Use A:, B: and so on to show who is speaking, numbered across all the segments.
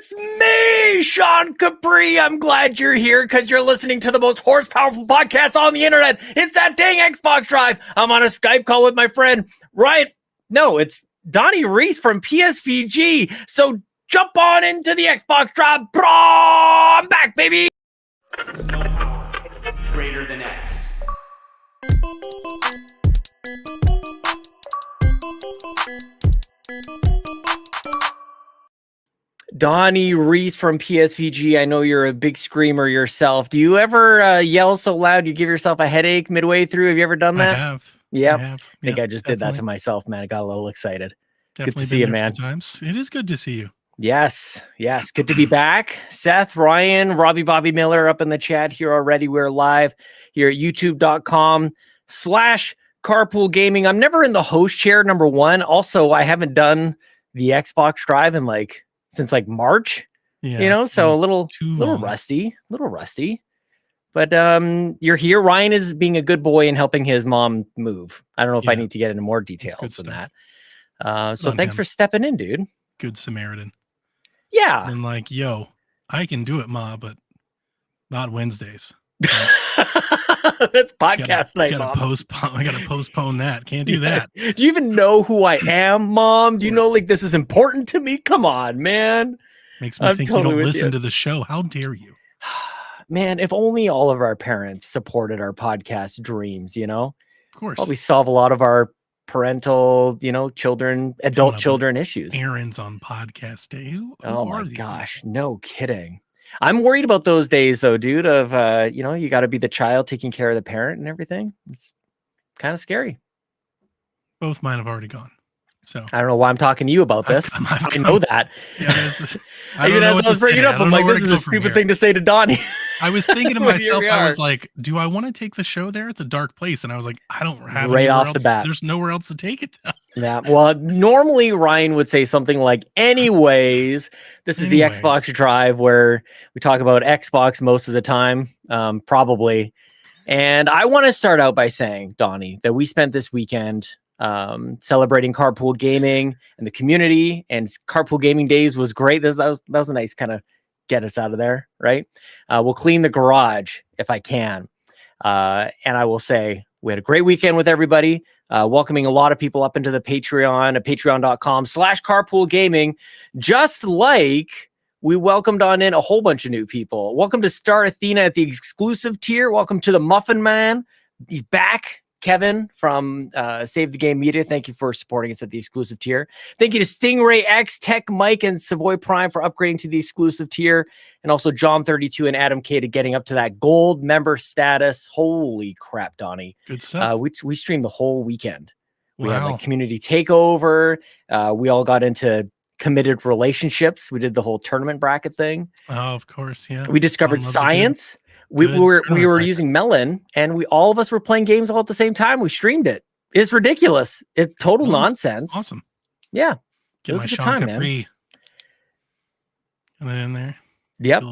A: It's me, Sean Capri. I'm glad you're here because you're listening to the most horsepowerful podcast on the internet. It's that dang Xbox Drive. I'm on a Skype call with my friend, Ryan. No, it's Donnie Reece from PSVG. So jump on into the Xbox Drive. Bro, I'm back, baby.
B: No power greater than X.
A: Donnie Reece from PSVG. I know you're a big screamer yourself. Do you ever yell so loud you give yourself a headache midway through? Have you ever done that?
C: I have.
A: Yep.
C: I have.
A: I think I just did that to myself, man. I got a little excited.
C: Definitely
A: good to see you, man.
C: Times. It is good to see you.
A: Yes. Good to be back. Seth, Ryan, Robbie, Bobby Miller up in the chat here already. We're live here at youtube.com/carpool gaming. I'm never in the host chair, number one. Also, I haven't done the Xbox Drive in since March, so a little rusty. But you're here. Ryan is being a good boy and helping his mom move. I don't know if I need to get into more details than that. So thanks for stepping in, dude.
C: Good Samaritan.
A: Yeah.
C: And I can do it, Ma, but not Wednesdays.
A: That's podcast night, Mom.
C: I gotta postpone that. Can't do that.
A: Do you even know who I am, Mom? Do you know this is important to me? Come on, man.
C: Makes me think totally you don't listen to the show. How dare you?
A: Man, if only all of our parents supported our podcast dreams,
C: Of course.
A: Probably solve a lot of our parental, adult children issues.
C: Errands on podcast day. Who
A: oh my gosh, no kidding. I'm worried about those days though, dude, of you got to be the child taking care of the parent and everything. It's kind of scary.
C: Both mine have already gone. So
A: I don't know why I'm talking to you about this. I know that.
C: Yeah,
A: I was bringing it up. I'm like, this is a stupid thing to say to Donnie.
C: I was thinking to myself, I was like, do I want to take the show there? It's a dark place. And I was like, I don't have
A: right off the bat.
C: There's nowhere else to take it.
A: Yeah. Well, normally Ryan would say something like, anyways, this is the Xbox Drive where we talk about Xbox most of the time, probably. And I want to start out by saying, Donnie, that we spent this weekend celebrating carpool gaming and the community, and carpool gaming days was great. That was a nice kind of get us out of there, right? We'll clean the garage if I can. And I will say we had a great weekend with everybody, welcoming a lot of people up into the Patreon at patreon.com/carpool gaming, just like we welcomed on in a whole bunch of new people. Welcome to Star Athena at the exclusive tier. Welcome to the Muffin Man. He's back. Kevin from Save the Game Media, thank you for supporting us at the exclusive tier. Thank you to Stingray X, Tech Mike, and Savoy Prime for upgrading to the exclusive tier. And also John32 and Adam K to getting up to that gold member status. Holy crap, Donnie.
C: Good stuff.
A: We streamed the whole weekend. We
C: Wow.
A: had community takeover. We all got into committed relationships. We did the whole tournament bracket thing.
C: Oh, of course, yeah.
A: We discovered science. We were using Melon, and all of us were playing games all at the same time. We streamed it. It's ridiculous. It's total nonsense.
C: Awesome.
A: Yeah.
C: Get my Sean Capri. And then in there.
A: Yep.
C: Get a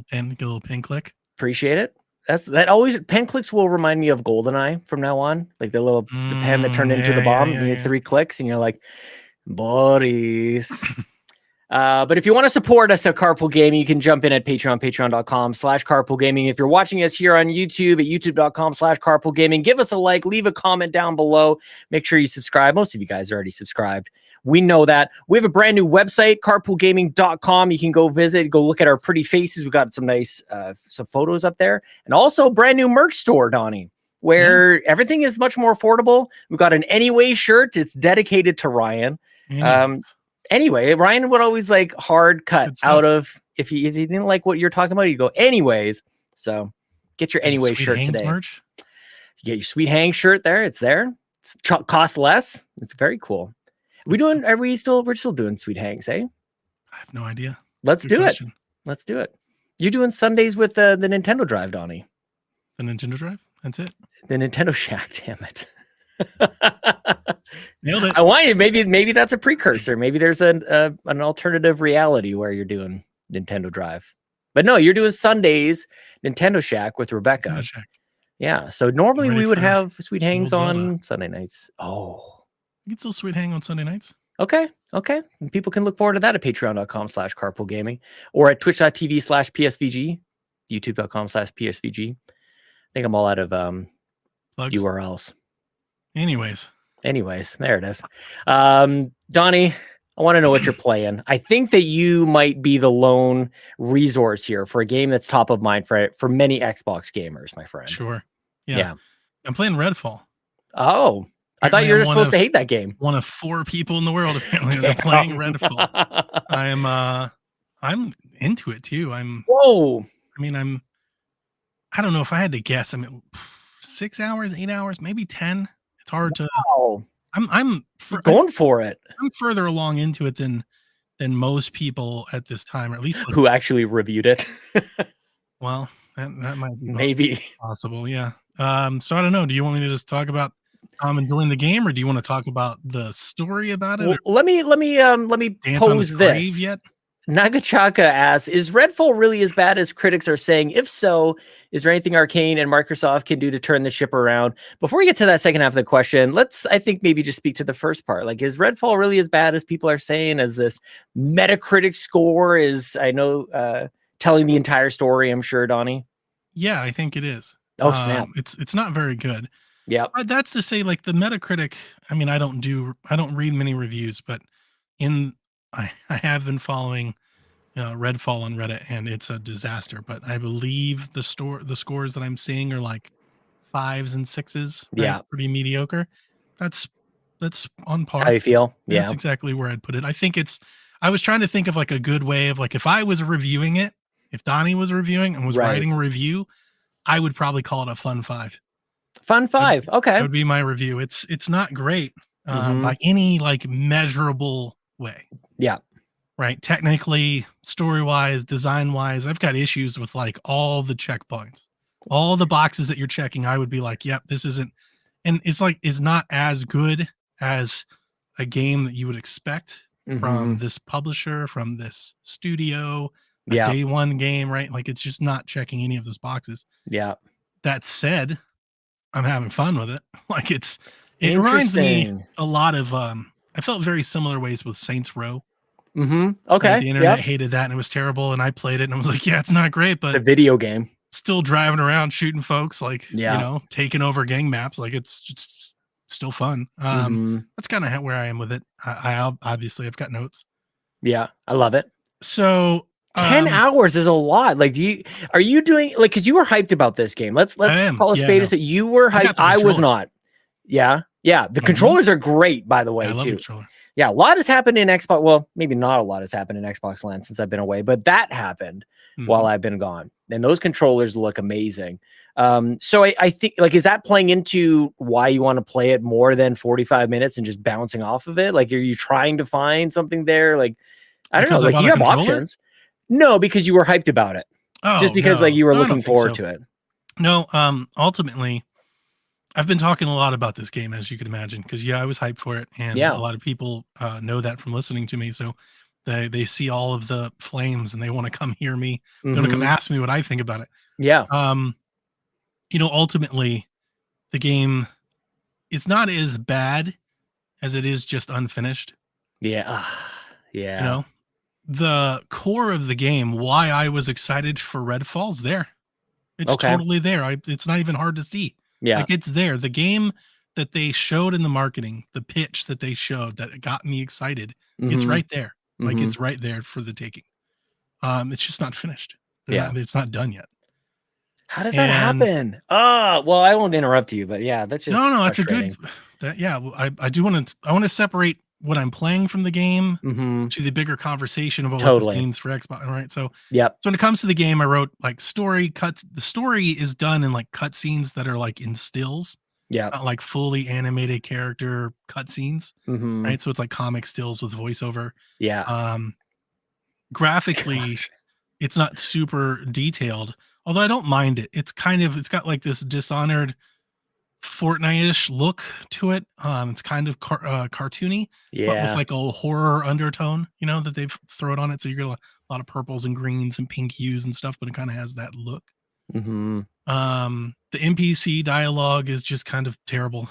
C: little pin click.
A: Appreciate it. That always pen clicks will remind me of GoldenEye from now on. Like the pen that turned into the bomb. You get 3 clicks and you're like, buddies. But if you want to support us at Carpool Gaming, you can jump in at patreon.com/carpool gaming. If you're watching us here on YouTube at youtube.com/carpool gaming, give us a like, leave a comment down below. Make sure you subscribe. Most of you guys are already subscribed. We know that. We have a brand new website, carpoolgaming.com. You can go visit, go look at our pretty faces. We've got some nice some photos up there. And also a brand new merch store, Donnie, where everything is much more affordable. We've got an Anyway shirt. It's dedicated to Ryan. Anyway, Ryan would always hard cut out of if he didn't like what you're talking about, you go anyways. So get your Anyway shirt today.
C: Merch?
A: You get your Sweet Hang shirt there. It's there. It's cost less. It's very cool. We're still doing Sweet Hangs, eh?
C: I have no idea.
A: Let's do it. Let's do it. You're doing Sundays with the Nintendo Drive, Donnie.
C: The Nintendo Drive? That's it.
A: The Nintendo Shack, damn it.
C: Nailed it.
A: I want you. Maybe that's a precursor. Maybe there's an alternative reality where you're doing Nintendo Drive. But no, you're doing Sundays Nintendo Shack with Rebecca.
C: Nintendo Shack.
A: Yeah. So normally we would have Sweet Hangs on Sunday nights. Oh,
C: you can still Sweet Hang on Sunday nights.
A: Okay. People can look forward to that at patreon.com/carpoolgaming or at twitch.tv/PSVG, youtube.com/PSVG. I think I'm all out of
C: Plugs.
A: URLs.
C: Anyways,
A: there it is. Donnie, I want to know what you're playing. I think that you might be the lone resource here for a game that's top of mind for many Xbox gamers, my friend.
C: Sure. Yeah. I'm playing Redfall.
A: Oh, I thought you were supposed to hate that game.
C: One of 4 people in the world apparently that are playing Redfall. I'm into it too. I don't know if I had to guess. 6 hours, 8 hours, maybe 10. It's hard to. I'm
A: going for it.
C: I'm further along into it than most people at this time, or at least
A: who actually reviewed it.
C: Well, that might be
A: maybe
C: possible. Yeah. So I don't know. Do you want me to just talk about enjoying the game, or do you want to talk about the story about it?
A: Well, let me pose this.
C: Yet?
A: Nagachaka asks, is Redfall really as bad as critics are saying? If so, is there anything Arkane and Microsoft can do to turn the ship around? Before we get to that second half of the question, let's, I think, maybe just speak to the first part. Like, is Redfall really as bad as people are saying? As this Metacritic score is, I know, telling the entire story, I'm sure, Donnie?
C: Yeah, I think it is.
A: Oh, snap.
C: It's not very good.
A: Yeah.
C: That's to say, like, the Metacritic, I don't read many reviews, but I have been following Redfall on Reddit, and it's a disaster. But I believe the scores that I'm seeing are like 5s and 6s. Right?
A: Yeah,
C: pretty mediocre. That's on par.
A: How you feel?
C: That's exactly where I'd put it. I think I was trying to think of like a good way of, like, if I was reviewing it, if Donnie was reviewing and was writing a review, I would probably call it a fun 5.
A: Fun 5. Okay,
C: that would be my review. It's not great by any like measurable way.
A: Yeah.
C: Right. Technically, story-wise, design-wise, I've got issues with like all the checkpoints, all the boxes that you're checking. I would be like, yep, this isn't, and it's like, is not as good as a game that you would expect from this publisher, from this studio, a day one game, right? Like, it's just not checking any of those boxes.
A: Yeah.
C: That said, I'm having fun with it. Like, it reminds me a lot of, I felt very similar ways with Saints Row.
A: Okay.
C: Like, the internet hated that and it was terrible, and I played it and I was like, yeah, it's not great, but
A: the video game,
C: still driving around shooting folks, like, taking over gang maps, like, it's just still fun. That's kind of where I am with it. I obviously I've got notes.
A: Yeah, I love it.
C: So
A: 10 hours is a lot. Like, are you doing, like, because you were hyped about this game? Let's call a spade that you were hyped. I was not. Yeah. The controllers are great, by the way,
C: I love
A: too.
C: the controller.
A: Yeah, a lot has happened in Xbox. Well, maybe not a lot has happened in Xbox land since I've been away, but that happened while I've been gone. And those controllers look amazing. So I think, like, is that playing into why you want to play it more than 45 minutes and just bouncing off of it? Like, are you trying to find something there? Like, I don't know. Like, you have options. No, because you were hyped about it.
C: Oh,
A: just because like you were looking forward to it.
C: No, ultimately, I've been talking a lot about this game, as you can imagine, because I was hyped for it, and a lot of people know that from listening to me. So they see all of the flames and they want to come hear me. They want to come ask me what I think about it.
A: Yeah.
C: Ultimately, the game is not as bad as it is just unfinished.
A: Yeah. Yeah.
C: The core of the game, why I was excited for Redfall's there. It's totally there. It's not even hard to see.
A: Yeah.
C: Like, it's there. The game that they showed in the marketing, the pitch that they showed that got me excited, it's right there. Like, it's right there for the taking. It's just not finished. It's not done yet.
A: How does that happen? Well, I won't interrupt you, but that's just
C: no. That's a good. I do want to. I want to separate what I'm playing from the game to the bigger conversation about what this means for Xbox. Right. So so when it comes to the game, I wrote like story cuts. The story is done in like cutscenes that are like in stills. Yeah. Not like fully animated character cutscenes. Right. So it's like comic stills with voiceover.
A: Yeah.
C: Graphically, it's not super detailed, although I don't mind it. It's got like this Dishonored Fortnite-ish look to it. It's kind of cartoony, but with like a horror undertone, that they've thrown on it. So you get a lot of purples and greens and pink hues and stuff, but it kind of has that look. The NPC dialogue is just kind of terrible.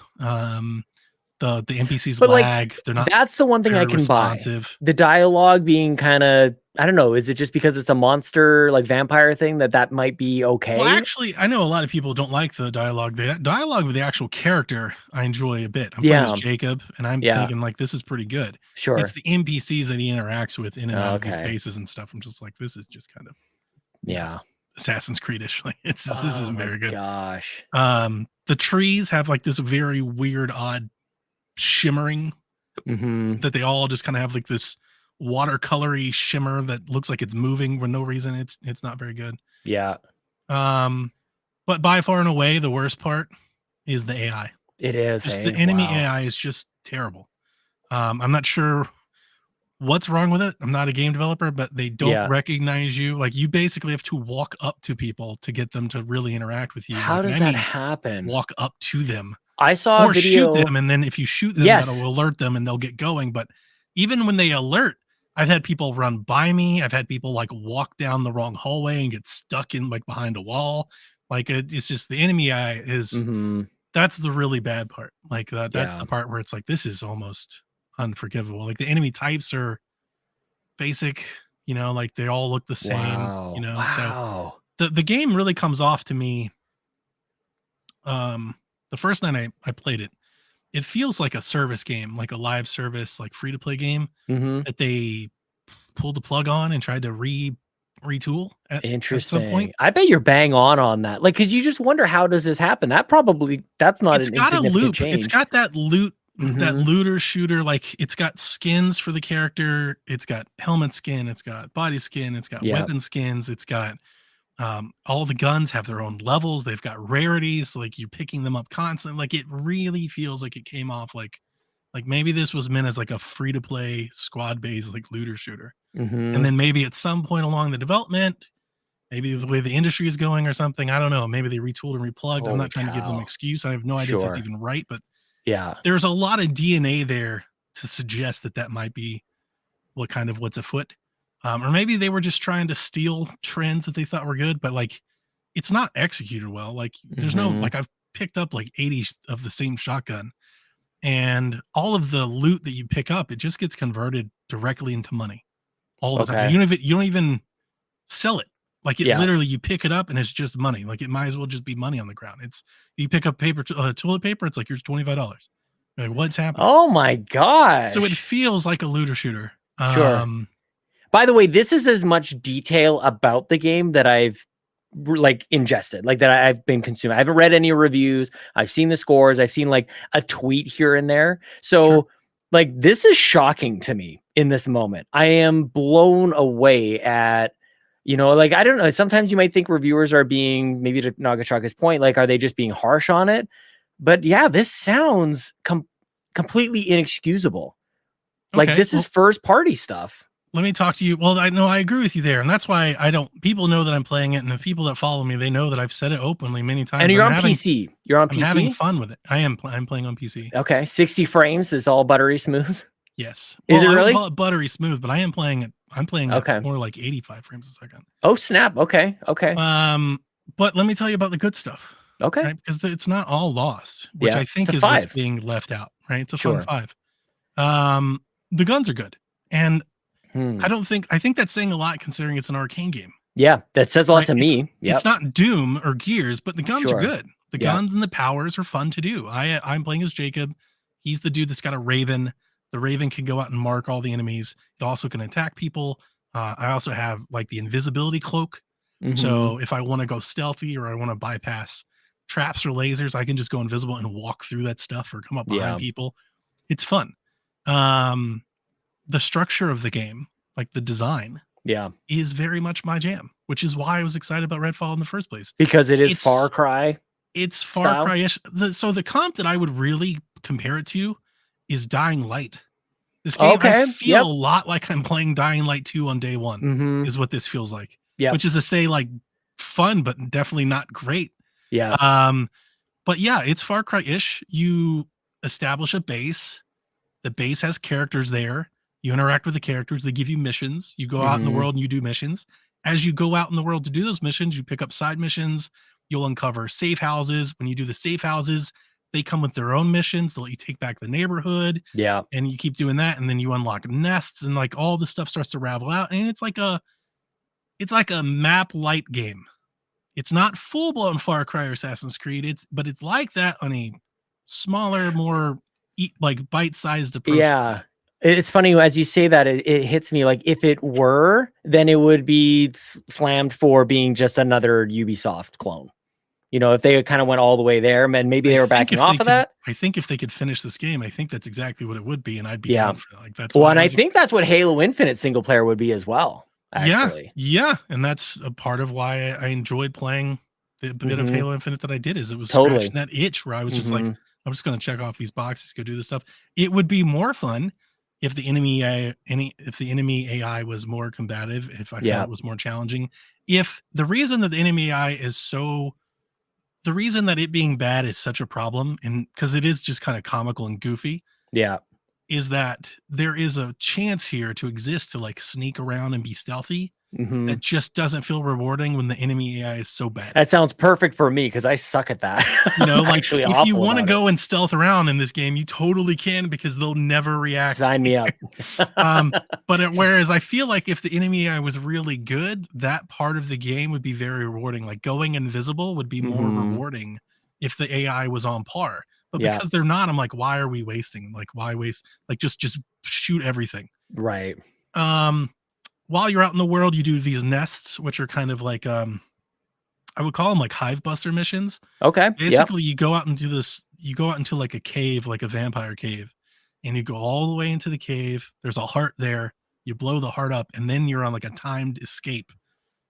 C: The NPCs
A: But like,
C: lag. They're not.
A: that's the one thing I
C: very
A: can buy.
C: responsive.
A: The dialogue being kind of, I don't know. Is it just because it's a monster like vampire thing that might be okay?
C: Well, actually, I know a lot of people don't like the dialogue. The dialogue with the actual character, I enjoy a bit. I'm playing as Jacob, and I'm thinking like, this is pretty good.
A: Sure.
C: It's the NPCs that he interacts with in and out of these bases and stuff. I'm just like, this is just kind of Assassin's Creed-ish. Like, this isn't very good.
A: Gosh.
C: The trees have like this very weird, odd shimmering that they all just kind of have like this watercolory shimmer that looks like it's moving for no reason. It's not very good.
A: Yeah.
C: But by far and away, the worst part is the AI.
A: It is.
C: Just the enemy AI is just terrible. I'm not sure what's wrong with it. I'm not a game developer, but they don't recognize you. Like, you basically have to walk up to people to get them to really interact with you.
A: How does that happen?
C: Walk up to them.
A: I saw a video.
C: Shoot them, and then if you shoot them, that'll alert them, and they'll get going. But even when they alert, I've had people run by me. I've had people like walk down the wrong hallway and get stuck in like behind a wall. Like, it's just the enemy AI is. That's the really bad part. Like that's the part where it's like, this is almost unforgivable. Like, the enemy types are basic. You know, like they all look the same. You know, so the game really comes off to me. The first night I played it, it feels like a service game, like a live service, like free to play game that they pulled the plug on and tried to retool at some point.
A: I bet you're bang on that. Like, because you just wonder, how does this happen? That's not an insignificant change.
C: It's got that loot, that looter shooter. Like, it's got skins for the character. It's got helmet skin. It's got body skin. It's got weapon skins. It's got all the guns have their own levels. They've got rarities. Like, you're picking them up constantly. Like, it really feels like it came off like maybe this was meant as like a free to play squad based like looter shooter. And then maybe at some point along the development, maybe the way the industry is going or something, I don't know. Maybe they retooled and replugged. I'm not trying to give them an excuse. I have no idea if it's even right, but there's a lot of DNA there to suggest that might be what's afoot. Or maybe they were just trying to steal trends that they thought were good, but like, it's not executed well. Like, there's no, like, I've picked up like 80 of the same shotgun, and all of the loot that you pick up, it just gets converted directly into money all the time. You don't even sell it. Like, it literally, you pick it up and it's just money. Like, it might as well just be money on the ground. It's, you pick up toilet paper, it's like, here's $25. Like, what's happening?
A: Oh my gosh.
C: So it feels like a looter shooter.
A: By the way, this is as much detail about the game that I've like ingested, like that I've been consuming. I haven't read any reviews. I've seen the scores. I've seen like a tweet here and there. So like, this is shocking to me in this moment. I am blown away at, like, I don't know. Sometimes you might think reviewers are being, maybe to Nagachaka's point, like, are they just being harsh on it? But yeah, this sounds completely inexcusable. Like, this is first party stuff.
C: Let me talk to you. Well, I know I agree with you there. And that's why people know that I'm playing it. And the people that follow me, they know that I've said it openly many times.
A: And you're on PC. You're on PC?
C: I'm having fun with it. I'm playing on PC.
A: Okay. 60 frames is all buttery smooth?
C: Yes.
A: Is it really?
C: I call it buttery smooth, but I am playing it. I'm playing it more like 85 frames a second.
A: Oh, snap. Okay.
C: But let me tell you about the good stuff.
A: Okay.
C: Right? Because it's not all lost, which I think is what's being left out. Right? It's a fun 5. The guns are good. And I think that's saying a lot considering it's an Arkane game.
A: Yeah, that says a lot to me.
C: It's not Doom or Gears, but the guns are good. The guns and the powers are fun to do. I'm playing as Jacob. He's the dude that's got a Raven. The Raven can go out and mark all the enemies. It also can attack people. I also have like the invisibility cloak. So if I want to go stealthy or I want to bypass traps or lasers, I can just go invisible and walk through that stuff or come up behind people. It's fun. The structure of the game, like the design, is very much my jam, which is why I was excited about REDFALL in the first place.
A: Because it's Far Cry.
C: It's Far Cry-ish. So the comp that I would really compare it to is Dying Light. This game, I feel a lot like I'm playing Dying Light 2 on day one, is what this feels like. Which is to say, like, fun, but definitely not great. But yeah, it's Far Cry-ish. You establish a base. The base has characters there. You interact with the characters. They give you missions. You go out in the world and you do missions. As you go out in the world to do those missions, you pick up side missions. You'll uncover safe houses. When you do the safe houses, they come with their own missions. They'll let you take back the neighborhood.
A: Yeah.
C: And you keep doing that, and then you unlock nests, and like all this stuff starts to ravel out, and it's like a map light game. It's not full blown Far Cry or Assassin's Creed. But it's like that on a smaller, more like bite sized approach.
A: Yeah. It's funny as you say that, it hits me like if it were, then it would be slammed for being just another Ubisoft clone. You know, if they kind of went all the way there, and maybe they were backing off of that.
C: I think if they could finish this game, I think that's exactly what it would be, and I'd be down for that. Like that's
A: well, and I think that's what Halo Infinite single player would be as well. Actually.
C: Yeah, and that's a part of why I enjoyed playing the bit of Halo Infinite that I did. Is it was scratching that itch where I was just like, I'm just going to check off these boxes, go do this stuff. It would be more fun if the enemy AI was more combative, if I felt it was more challenging. If the reason that the enemy AI is the reason that it being bad is such a problem, and because it is just kind of comical and goofy, is that there is a chance here to exist to like sneak around and be stealthy. That just doesn't feel rewarding when the enemy AI is so bad.
A: That sounds perfect for me because I suck at that.
C: You know, like if you want to go and stealth around in this game, you totally can because they'll never react.
A: Sign me up.
C: But whereas I feel like if the enemy AI was really good, that part of the game would be very rewarding. Like going invisible would be more rewarding if the AI was on par. But because they're not, I'm like, why are we wasting? Like, why waste? Like, just shoot everything.
A: Right.
C: While you're out in the world, you do these nests, which are kind of like, I would call them like hive buster missions.
A: Okay.
C: Basically, you go out and do this. You go out into like a cave, like a vampire cave, and you go all the way into the cave. There's a heart there. You blow the heart up, and then you're on like a timed escape.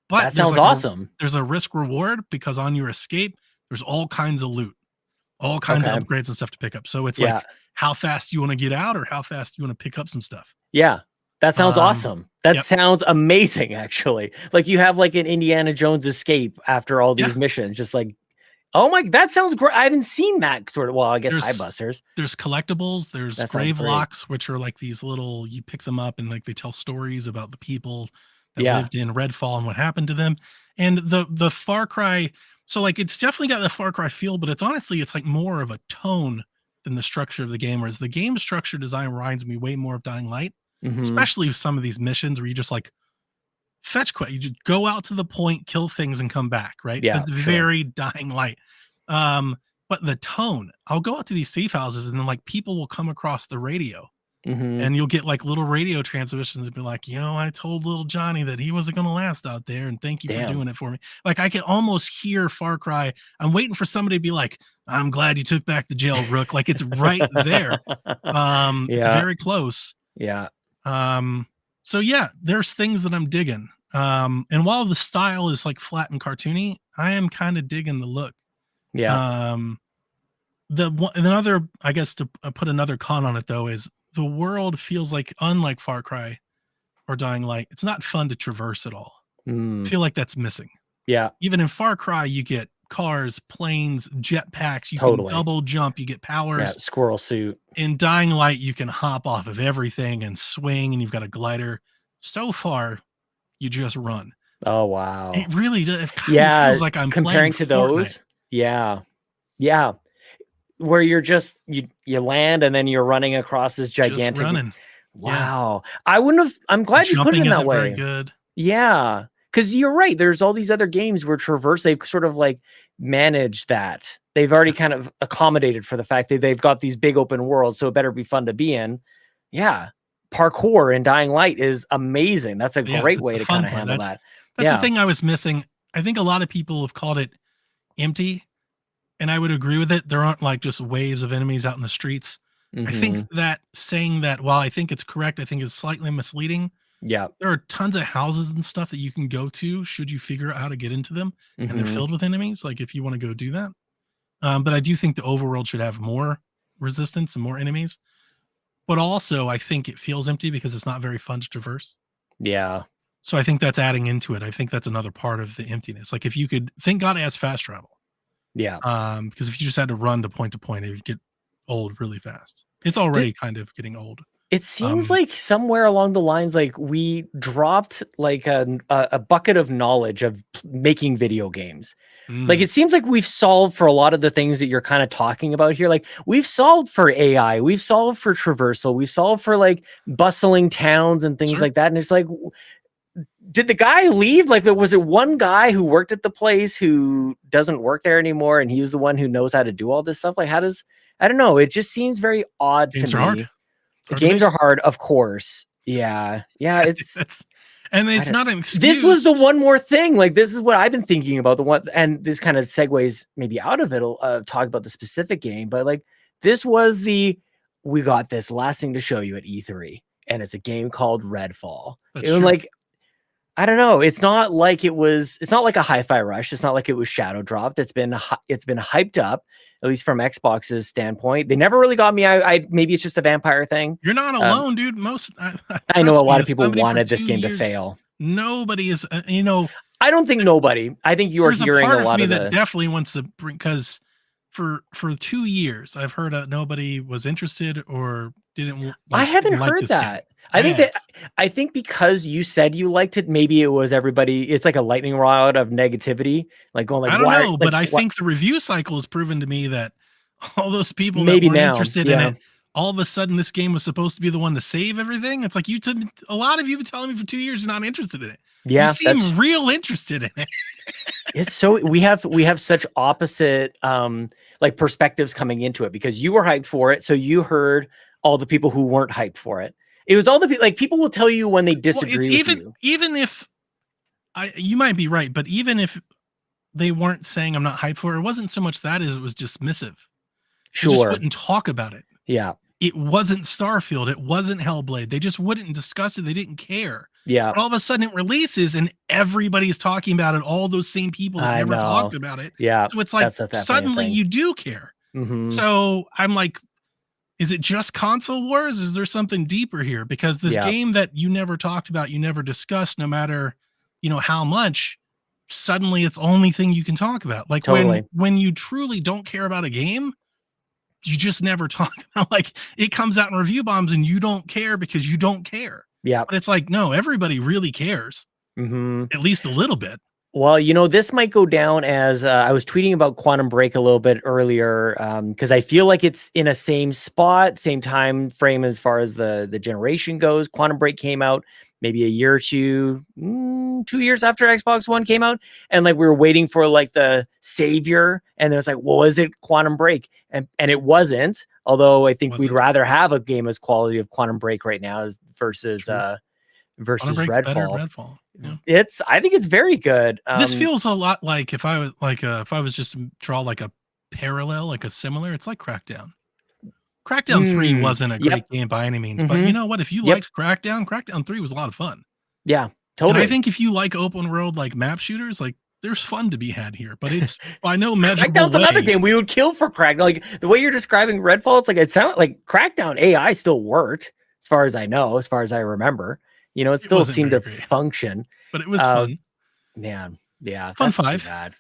C: But
A: that sounds awesome.
C: There's a risk reward because on your escape, there's all kinds of loot, all kinds of upgrades and stuff to pick up. So it's like how fast you want to get out or how fast you want to pick up some stuff.
A: Yeah. That sounds awesome. That sounds amazing, actually. Like you have like an Indiana Jones escape after all these missions. Just like, oh my, that sounds great. I haven't seen that sort of, well, I guess hive busters.
C: There's collectibles. There's grave locks, which are like these little, you pick them up and like they tell stories about the people that lived in Redfall and what happened to them. And the Far Cry, so like it's definitely got the Far Cry feel, but it's honestly, it's like more of a tone than the structure of the game. Whereas the game structure design reminds me way more of Dying Light. Especially with some of these missions where you just like fetch quest, you just go out to the point, kill things, and come back. Right? It's very Dying Light. But the tone, I'll go out to these safe houses, and then like people will come across the radio, and you'll get like little radio transmissions and be like, you know, I told little Johnny that he wasn't going to last out there, and thank you for doing it for me. Like I can almost hear Far Cry. I'm waiting for somebody to be like, I'm glad you took back the jail, Rook. Like it's right there. It's very close.
A: Yeah.
C: So yeah, there's things that I'm digging. And while the style is like flat and cartoony, I am kind of digging the look.
A: Yeah.
C: Another, I guess to put another con on it though, is the world feels like, unlike Far Cry or Dying Light, it's not fun to traverse at all. I feel like that's missing.
A: Yeah.
C: Even in Far Cry, you get cars, planes, jetpacks, you can double jump, you get powers.
A: Squirrel suit.
C: In Dying Light, you can hop off of everything and swing, and you've got a glider. So far, you just run.
A: Oh wow!
C: It really does. It kind of feels like I'm
A: comparing to those.
C: Fortnite.
A: Yeah, where you're just you land and then you're running across this gigantic.
C: Just running.
A: Wow, I wouldn't have. I'm glad you put it in that way.
C: Very good.
A: Yeah. Because you're right. There's all these other games where traverse, they've sort of like managed that. They've already kind of accommodated for the fact that they've got these big open worlds, so it better be fun to be in. Yeah. Parkour in Dying Light is amazing. That's a great way to kind of handle that.
C: That's the thing I was missing. I think a lot of people have called it empty, and I would agree with it. There aren't like just waves of enemies out in the streets. I think that saying that, while I think it's correct, I think it's slightly misleading.
A: Yeah.
C: There are tons of houses and stuff that you can go to should you figure out how to get into them, and they're filled with enemies. Like if you want to go do that. But I do think the overworld should have more resistance and more enemies. But also I think it feels empty because it's not very fun to traverse.
A: Yeah.
C: So I think that's adding into it. I think that's another part of the emptiness. Like if you could, thank God it has fast travel.
A: Yeah.
C: Because if you just had to run to point, it would get old really fast. It's already kind of getting old.
A: It seems like somewhere along the lines, like we dropped like a bucket of knowledge of making video games. Like it seems like we've solved for a lot of the things that you're kind of talking about here. Like we've solved for AI, we've solved for traversal, we've solved for like bustling towns and things like that. And it's like, did the guy leave? Like, was it one guy who worked at the place who doesn't work there anymore, and he was the one who knows how to do all this stuff? Like, I don't know. It just seems very odd to me.
C: Hard.
A: Games are hard, of course. Yeah. It's
C: not an excuse.
A: This was the one more thing. Like, this is what I've been thinking about. The one, and this kind of segues maybe out of it. Talk about the specific game, but like, this was we got this last thing to show you at E3, and it's a game called Redfall. And like, I don't know. It's not like it's not like a Hi-Fi Rush. It's not like it was shadow dropped. It's been hyped up, at least from Xbox's standpoint. They never really got me. I maybe it's just a vampire thing.
C: You're not alone, dude.
A: I know a lot of people wanted this game to fail.
C: Nobody is, I
A: don't think nobody. I think you are hearing a lot of
C: that definitely wants to bring, because for 2 years I've heard nobody was interested or didn't.
A: I haven't heard that. I think because you said you liked it, maybe it was everybody. It's like a lightning rod of negativity, like going like,
C: I don't know, but I think the review cycle has proven to me that all those people
A: maybe
C: that were
A: now,
C: interested in it, all of a sudden this game was supposed to be the one to save everything. It's like a lot of you have been telling me for 2 years you're not interested in it.
A: Yeah,
C: you seem real interested in it.
A: It's so we have such opposite like perspectives coming into it, because you were hyped for it, so you heard all the people who weren't hyped for it. It was all the like people will tell you when they disagree with you.
C: Even if you might be right, but even if they weren't saying I'm not hyped for it, it wasn't so much that as it was dismissive. They just wouldn't talk about it.
A: Yeah.
C: It wasn't Starfield. It wasn't Hellblade. They just wouldn't discuss it. They didn't care.
A: Yeah.
C: But all of a sudden it releases and everybody's talking about it. All those same people that never talked about it.
A: Yeah.
C: So it's like suddenly you do care. So I'm like, is it just console wars? Is there something deeper here? Because this game that you never talked about, you never discussed, no matter, how much, suddenly it's the only thing you can talk about. Like when you truly don't care about a game, you just never talk about, like, it comes out in review bombs and you don't care because you don't care.
A: Yeah.
C: But it's like, no, everybody really cares. At least a little bit.
A: Well, this might go down as I was tweeting about Quantum Break a little bit earlier, because I feel like it's in a same spot, same time frame as far as the generation goes. Quantum Break came out maybe a year or 2 years after Xbox One came out, and like we were waiting for like the savior, and it was like, well, is it Quantum Break? And it wasn't. Although I think we'd rather have a game as quality of Quantum Break right now versus Redfall.
C: Yeah.
A: I think it's very good.
C: This feels a lot like if I was just draw like a parallel, like a similar, it's like Crackdown. Crackdown 3 wasn't a great game by any means, but you know what? If you liked Crackdown 3 was a lot of fun.
A: Yeah, totally.
C: And I think if you like open world, like map shooters, like there's fun to be had here, but it's by no measurable
A: Crackdown's another game we would kill for Crackdown. Like the way you're describing Redfall, it's like, it sounded like Crackdown AI still worked, as far as I know, as far as I remember. It still seemed to function,
C: but it was fun.
A: Man, yeah,
C: Fun
A: that's
C: 5.
A: too bad.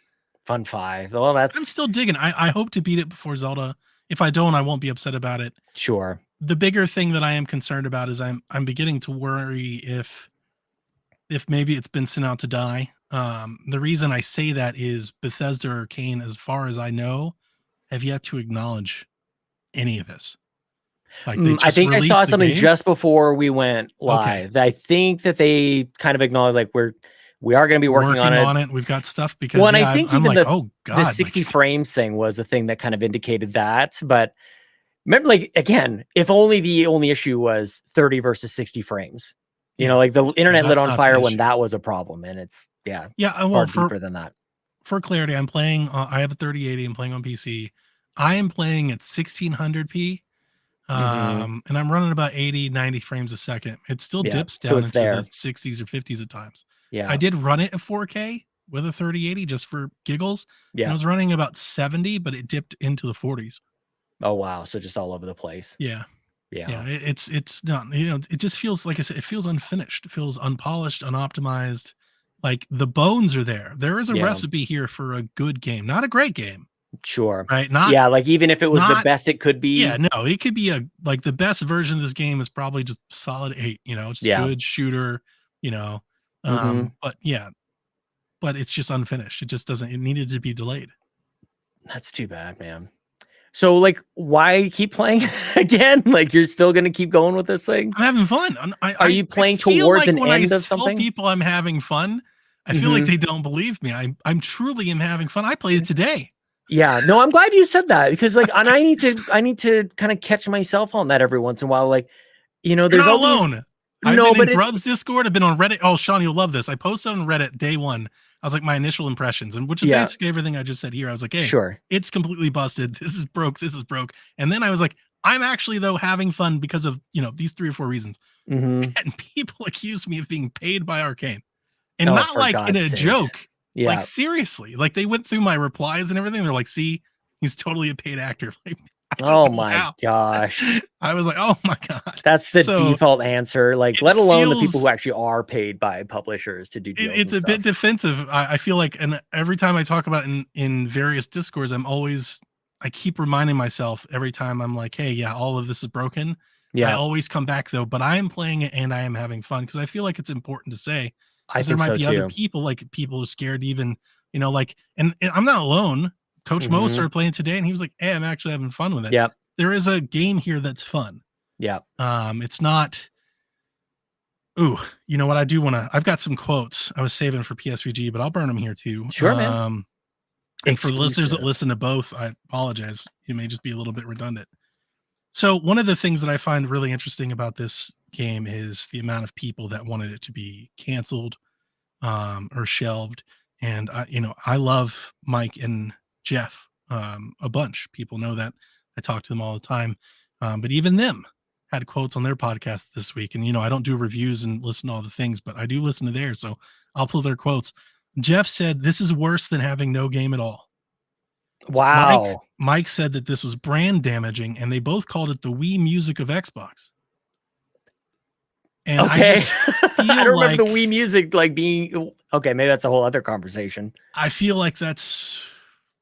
A: Fun 5. Well, I'm
C: still digging. I hope to beat it before Zelda. If I don't, I won't be upset about it.
A: Sure.
C: The bigger thing that I am concerned about is I'm beginning to worry if maybe it's been sent out to die. The reason I say that is Bethesda or Arkane, as far as I know, have yet to acknowledge any of this. Like
A: I think I saw something just before we went live. Okay. I think that they kind of acknowledge like we are going to be working on it.
C: We've got stuff because
A: I think
C: I'm
A: even
C: like,
A: the 60 frames thing was a thing that kind of indicated that. But remember, like, again, if the only issue was 30 versus 60 frames, like the internet lit on fire when that was a problem, and it's far deeper than that.
C: For clarity, I'm playing. I have a 3080. I'm playing on PC. I am playing at 1600p. And I'm running about 80, 90 frames a second. It still dips down into the 60s or 50s at times. Yeah. I did run it at 4K with a 3080 just for giggles. Yeah. I was running about 70, but it dipped into the 40s.
A: Oh, wow. So just all over the place.
C: Yeah. Yeah. It's not, it just feels like I said, it feels unfinished. It feels unpolished, unoptimized. Like the bones are there. There is a recipe here for a good game, not a great game.
A: Sure.
C: right? Not
A: Yeah, like even if it was the
C: not
A: best it could be.
C: yeah, no, it could be like the best version of this game is probably just solid 8, it's
A: Yeah.
C: good shooter, you know.
A: Mhm.
C: But yeah, but it's just unfinished. It just doesn't. It needed to be delayed.
A: That's too bad, man. So, like, why keep playing again? Like, you're still gonna keep going with this thing?
C: I'm having fun.
A: Are you playing
C: feel
A: towards
C: like
A: an
C: when I
A: end of
C: tell
A: something?
C: people I'm having fun, I feel like
A: Mhm.
C: they don't believe me. I'm truly am having fun. I played it today.
A: Yeah, no, I'm glad you said that because, like, and I need to kind of catch myself on that every once in a while. Like,
C: You're
A: there's
C: not
A: all these.
C: alone. I've
A: No,
C: been in
A: but it.
C: Grub's Discord. I've been on Reddit. Oh, Sean, you'll love this. I posted on Reddit day one. I was like, my initial impressions, and which is
A: Yeah,
C: basically everything I just said here. I was like, hey,
A: sure.
C: it's completely busted. This is broke. This is broke. And then I was like, I'm actually though having fun because of these 3 or 4 reasons.
A: Mhm.
C: And people accused me of being paid by Arkane, and
A: Oh,
C: not
A: for
C: like in
A: God's
C: a
A: sakes.
C: joke. Like
A: Yeah.
C: seriously, like they went through my replies and everything. They're like, see, he's totally a paid actor. Like, I
A: Oh
C: don't know
A: my
C: how.
A: gosh.
C: I was like, oh my God.
A: That's the
C: So
A: default answer. Like,
C: it
A: let alone the people
C: feels
A: who actually are paid by publishers to do deals
C: it's
A: and
C: a bit
A: stuff.
C: defensive. I feel like, and every time I talk about it in various discords, I keep reminding myself every time I'm like, hey, yeah, all of this is broken. I
A: Yeah,
C: always come back though, but I am playing it and I am having fun because I feel like it's important to say,
A: I
C: because there
A: think
C: might
A: so
C: be other
A: too.
C: people, like people who are scared to even, like, and I'm not alone. Coach Mo
A: Mhm.
C: started playing today and he was like, hey, I'm actually having fun with it.
A: Yep.
C: There is a game here that's fun.
A: Yep.
C: It's not. Ooh, you know what? I do want to. I've got some quotes I was saving for PSVG, but I'll burn them here too.
A: Sure, man.
C: And for the listeners that
A: Exclusive.
C: listen to both, I apologize. You may just be a little bit redundant. So one of the things that I find really interesting about this game is the amount of people that wanted it to be canceled or shelved. And I love Mike and Jeff a bunch. People know that. I talk to them all the time. But even them had quotes on their podcast this week. And I don't do reviews and listen to all the things, but I do listen to theirs. So I'll pull their quotes. Jeff said, "This is worse than having no game at all." Mike
A: Wow.
C: Mike said that this was brand damaging, and they both called it the Wii Music of Xbox. And I
A: Okay.
C: just
A: I
C: feel
A: don't
C: like
A: remember the Wii Music like being okay. Maybe that's a whole other conversation.
C: I feel like that's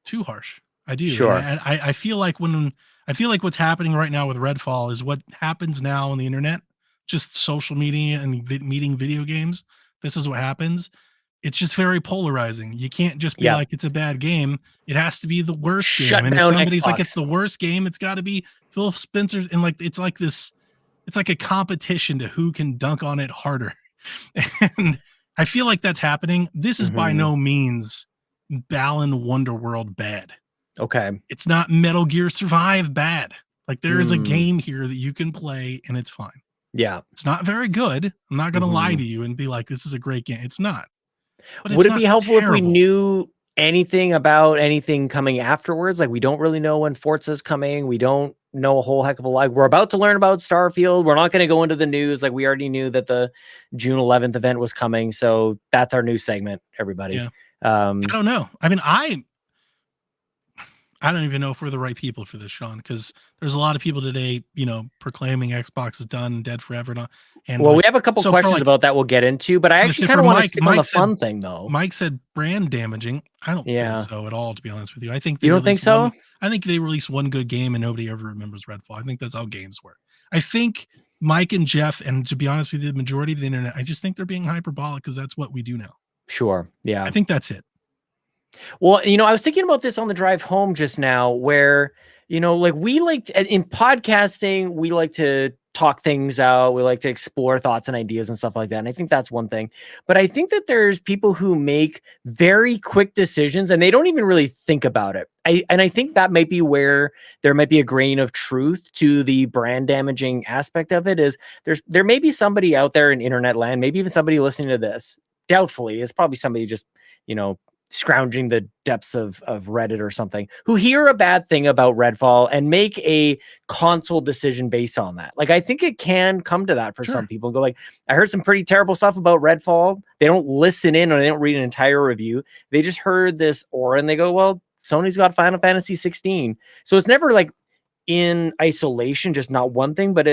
C: too harsh. I do,
A: Sure.
C: and I feel like what's happening right now with Redfall is what happens now on the internet, just social media and meeting video games. This is what happens. It's just very polarizing. You can't just be
A: Yeah.
C: like it's a bad game. It has to be the worst
A: Shut
C: game. And if
A: down
C: somebody's like
A: Xbox.
C: it's the worst game, it's got to be Phil Spencer. And like it's like this. It's like a competition to who can dunk on it harder. And I feel like that's happening. This is by
A: Mhm.
C: no means Balan Wonderworld bad.
A: Okay.
C: It's not Metal Gear Survive bad. Like there is a
A: Hmm.
C: game here that you can play and it's fine.
A: Yeah.
C: It's not very good. I'm not going to lie
A: Mhm.
C: to you and be like, this is a great game. It's not. But
A: Would
C: it's
A: it be
C: not
A: helpful if we
C: terrible.
A: knew anything about anything coming afterwards? Like, we don't really know when Forza's coming. We don't know a whole heck of a lot. We're about to learn about Starfield. We're not going to go into the news. Like, we already knew that the June 11th event was coming. So that's our new segment, everybody.
C: Yeah. I don't know. I mean, I don't even know if we're the right people for this, Sean, because there's a lot of people today, proclaiming Xbox is done and dead forever. And
A: Well,
C: like,
A: we have a couple
C: so for,
A: questions
C: like,
A: about that we'll get into, but I
C: so
A: actually
C: for
A: kind of want to
C: Mike-
A: stick on the
C: Mike said-
A: fun thing, though.
C: Mike said brand damaging. I don't
A: Yeah.
C: think so at all, to be honest with you. I think
A: You don't think
C: released
A: so?
C: I think they released one good game and nobody ever remembers Redfall. I think that's how games work. I think Mike and Jeff, and to be honest with you, the majority of the internet, I just think they're being hyperbolic because that's what we do now.
A: Sure. Yeah.
C: I think that's it.
A: Well, I was thinking about this on the drive home just now where, like in podcasting, we like to talk things out. We like to explore thoughts and ideas and stuff like that. And I think that's one thing. But I think that there's people who make very quick decisions and they don't even really think about it. I think that might be where there might be a grain of truth to the brand damaging aspect of it is there may be somebody out there in internet land, maybe even somebody listening to this. Doubtfully, it's probably somebody just, scrounging the depths of Reddit or something, who hear a bad thing about Redfall and make a console decision based on that. Like, I think it can come to that for
C: Sure.
A: some people and go like, I heard some pretty terrible stuff about Redfall. They don't listen in or they don't read an entire review. They just heard this aura and they go, well, Sony's got Final Fantasy 16. So it's never like in isolation, just not one thing, but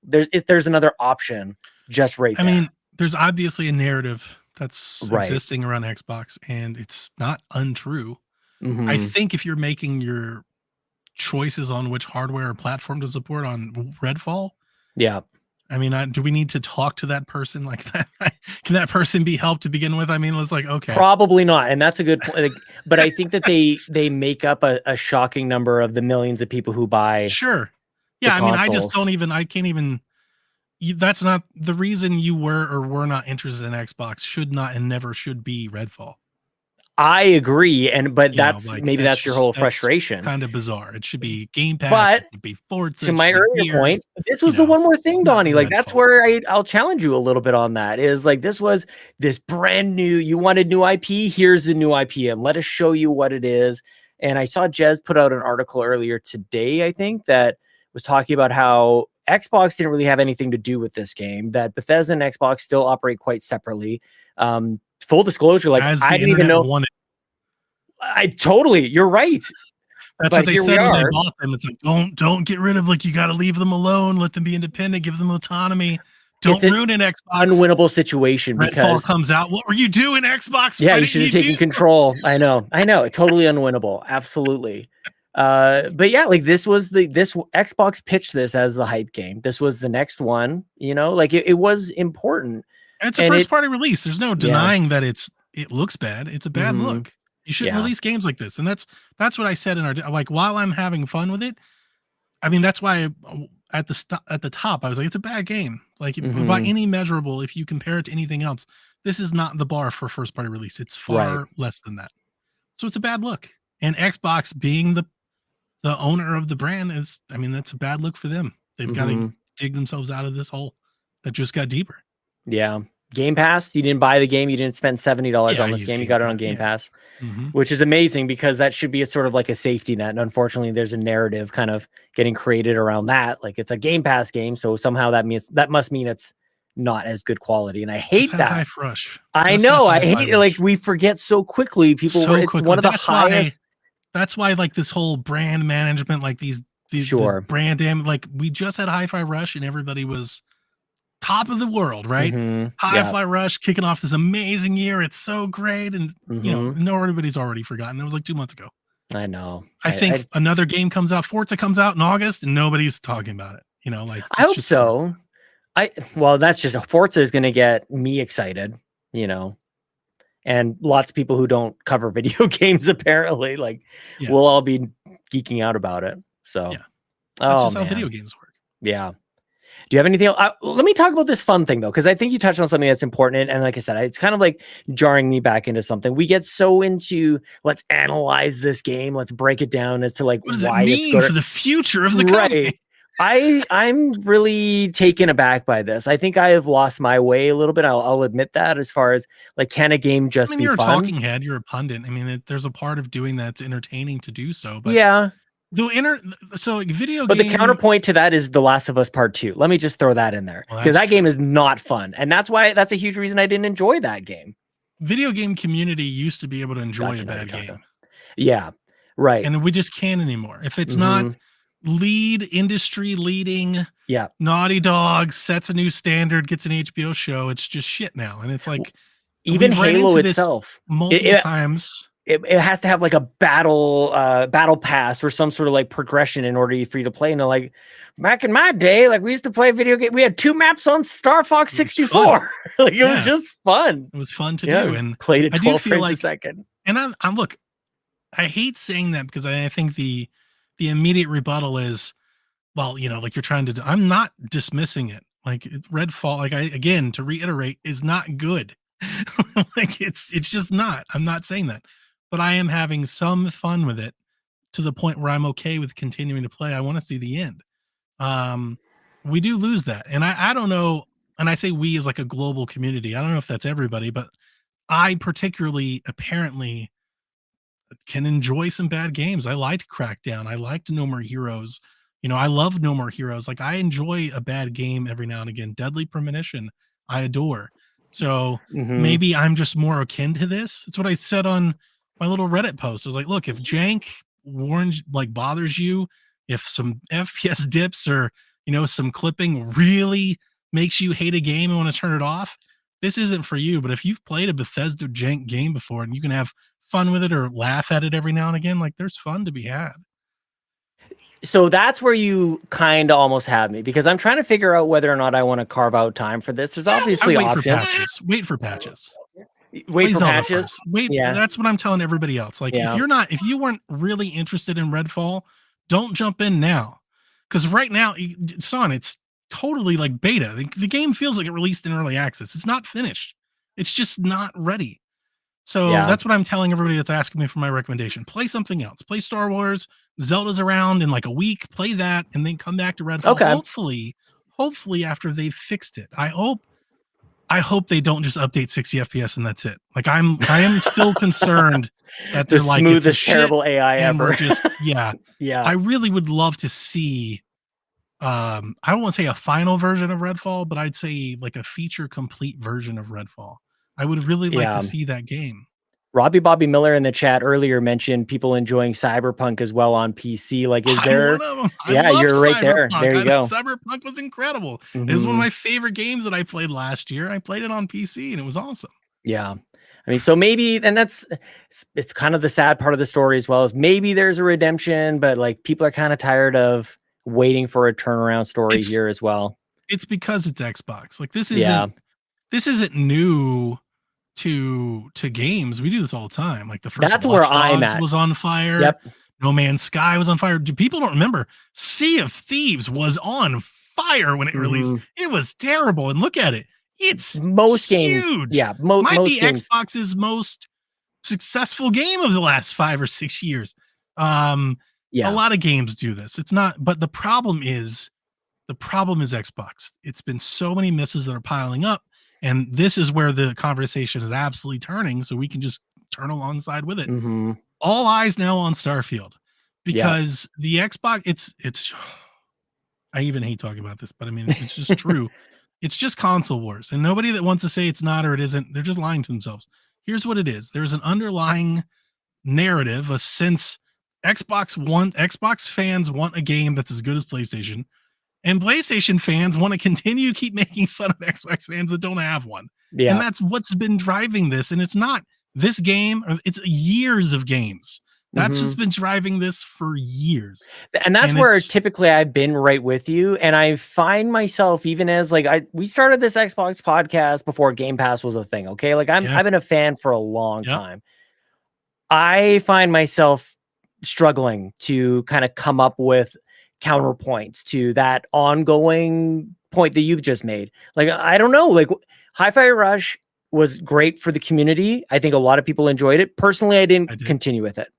A: there's another option just right there.
C: I mean, there's obviously a narrative that's
A: Right.
C: existing around Xbox, and it's not untrue. I think if you're making your choices on which hardware or platform to support on Redfall,
A: yeah.
C: I mean, do we need to talk to that person like that? Can that person be helped to begin with? I mean, it's like, okay,
A: probably not, and that's a good point. Like, but I think that they make up a shocking number of the millions of people who buy.
C: Sure, yeah. I mean, I just
A: consoles.
C: I can't even. That's not the reason you were or were not interested in Xbox. Should not and never should be Redfall.
A: I agree, but that's maybe that's your whole
C: that's
A: frustration.
C: Kind of bizarre. It should be Game Pass.
A: But
C: it should be Forza,
A: to my earlier point, this was the one more thing, Donnie. Like that's where I'll challenge you a little bit on that. Is like this was this brand new. You wanted new IP. Here's the new IP, and let us show you what it is. And I saw Jez put out an article earlier today, I think, that was talking about how Xbox didn't really have anything to do with this game. That Bethesda and Xbox still operate quite separately. Full disclosure, like I didn't even know. You're right.
C: That's what they said when they bought them. It's like, don't get rid of, like, you got to leave them alone. Let them be independent. Give them autonomy. Don't ruin an Xbox.
A: Unwinnable situation because
C: Redfall comes out. What were you doing, Xbox?
A: Yeah, you should have taken control. I know. Totally unwinnable. Absolutely. But yeah, like this Xbox pitched this as the hype game. This was the next one, like it was important.
C: And it's a first party release. There's no denying that it looks bad. It's a bad look. You shouldn't release games like this. And that's what I said in our, like, while I'm having fun with it, I mean, that's why at the top, I was like, it's a bad game. Like by any measurable, if you compare it to anything else, this is not the bar for first party release. It's far less than that. So it's a bad look. And Xbox being the owner of the brand that's a bad look for them. They've got to dig themselves out of this hole that just got deeper.
A: Yeah. Game Pass, you didn't buy the game. You didn't spend $70 on this game. You got it on Game Pass, which is amazing because that should be a sort of like a safety net. And unfortunately, there's a narrative kind of getting created around that. Like it's a Game Pass game. So somehow that must mean it's not as good quality. And I hate that.
C: High rush.
A: I know. I hate it. Like we forget so quickly. People, it's one of the highest.
C: That's why like this whole brand management, like these the brand like we just had Hi-Fi Rush and everybody was top of the world, right? Hi-Fi Rush kicking off this amazing year. It's so great. And everybody's already forgotten. It was like 2 months ago.
A: I know.
C: I think another game comes out. Forza comes out in August and nobody's talking about it. Like
A: I hope so. That's just Forza is going to get me excited, and lots of people who don't cover video games apparently we'll all be geeking out about it. So
C: that's just how video games work.
A: Yeah. Do you have anything else? Let me talk about this fun thing though, because I think you touched on something that's important. And like I said, it's kind of like jarring me back into something. We get so into let's analyze this game, let's break it down as to like
C: what does
A: why
C: it mean
A: it's
C: for the future of the company.
A: I'm really taken aback by this. I think I have lost my way a little bit. I'll admit that. As far as like, can a game just be
C: you're
A: fun?
C: You're a talking head. You're a pundit. I mean, there's a part of doing that's entertaining to do so. But video.
A: But the counterpoint to that is The Last of Us Part 2. Let me just throw that in there because that game is not fun, and that's a huge reason I didn't enjoy that game.
C: Video game community used to be able to enjoy a bad game.
A: Yeah, right.
C: And we just can't anymore. If it's not industry leading, Naughty Dog sets a new standard, gets an HBO show, it's just shit now. And it's like
A: even Halo itself
C: multiple times.
A: It has to have like a battle pass or some sort of like progression in order for you to play. And like back in my day, like we used to play video game. We had 2 maps on Star Fox 64. Like it was just fun.
C: It was fun to do, and
A: played at 12 frames a second.
C: And I'm look, I hate saying that because I think the immediate rebuttal is, well, like you're trying to. I'm not dismissing it. Like Redfall, like again to reiterate, is not good. Like it's just not. I'm not saying that. But I am having some fun with it to the point where I'm okay with continuing to play. I want to see the end. We do lose that. And I don't know. And I say we as like a global community. I don't know if that's everybody, but I particularly apparently can enjoy some bad games. I liked Crackdown. I liked No More Heroes. I love No More Heroes. Like I enjoy a bad game every now and again. Deadly Premonition, I adore. So maybe I'm just more akin to this. That's what I said on my little Reddit post. I was like, look, if jank bothers you, if some FPS dips or, some clipping really makes you hate a game and want to turn it off, this isn't for you. But if you've played a Bethesda jank game before and you can have fun with it or laugh at it every now and again, like there's fun to be had.
A: So that's where you kind of almost have me, because I'm trying to figure out whether or not I want to carve out time for this. There's obviously
C: wait
A: options.
C: for patches. Wait for patches.
A: Wait for patches.
C: Wait,
A: yeah.
C: That's what I'm telling everybody else. Like if you weren't really interested in Redfall, don't jump in now. Because right now, son, it's totally like beta. The game feels like it released in early access. It's not finished. It's just not ready. So that's what I'm telling everybody that's asking me for my recommendation. Play something else. Play Star Wars. Zelda's around in like a week. Play that and then come back to Redfall. Okay. Hopefully after they've fixed it. I hope they don't just update 60 FPS and that's it. Like I am still concerned that they're like
A: smoothest terrible AI ever.
C: Just yeah. I really would love to see I don't want to say a final version of Redfall, but I'd say like a feature complete version of Redfall. I would really like to see that game.
A: Robbie Bobby Miller in the chat earlier mentioned people enjoying Cyberpunk as well on PC. Like, is there? You're right there. There you go.
C: Cyberpunk was incredible. It was one of my favorite games that I played last year. I played it on PC and it was awesome.
A: Yeah. I mean, so maybe, and it's kind of the sad part of the story as well, is maybe there's a redemption, but like people are kind of tired of waiting for a turnaround story here as well.
C: It's because it's Xbox. Like this isn't new to games. We do this all the time. Like the first
A: that's where I'm at.
C: Was on fire.
A: Yep.
C: No Man's Sky was on fire. People don't remember. Sea of Thieves was on fire when it released. It was terrible. And look at it. It's
A: most
C: huge.
A: Games. Yeah.
C: Might be games. Xbox's most successful game of the last 5 or 6 years. A lot of games do this. It's not, but the problem is Xbox. It's been so many misses that are piling up. And this is where the conversation is absolutely turning. So we can just turn alongside with it. All eyes now on Starfield, because the Xbox, it's, I even hate talking about this, but I mean, it's just true. It's just console wars, and nobody that wants to say it's not, or it isn't, they're just lying to themselves. Here's what it is. There's an underlying narrative, a sense Xbox fans want a game that's as good as PlayStation, and PlayStation fans want to continue to keep making fun of Xbox fans that don't have one. And that's what's been driving this. And it's not this game, it's years of games. That's just been driving this for years.
A: And that's where typically I've been right with you. And I find myself, even as like we started this Xbox podcast before Game Pass was a thing. Okay. Like I've been a fan for a long time. I find myself struggling to kind of come up with counterpoints to that ongoing point that you've just made. Like, I don't know, like Hi-Fi Rush was great for the community. I think a lot of people enjoyed it. Personally, I did continue with it.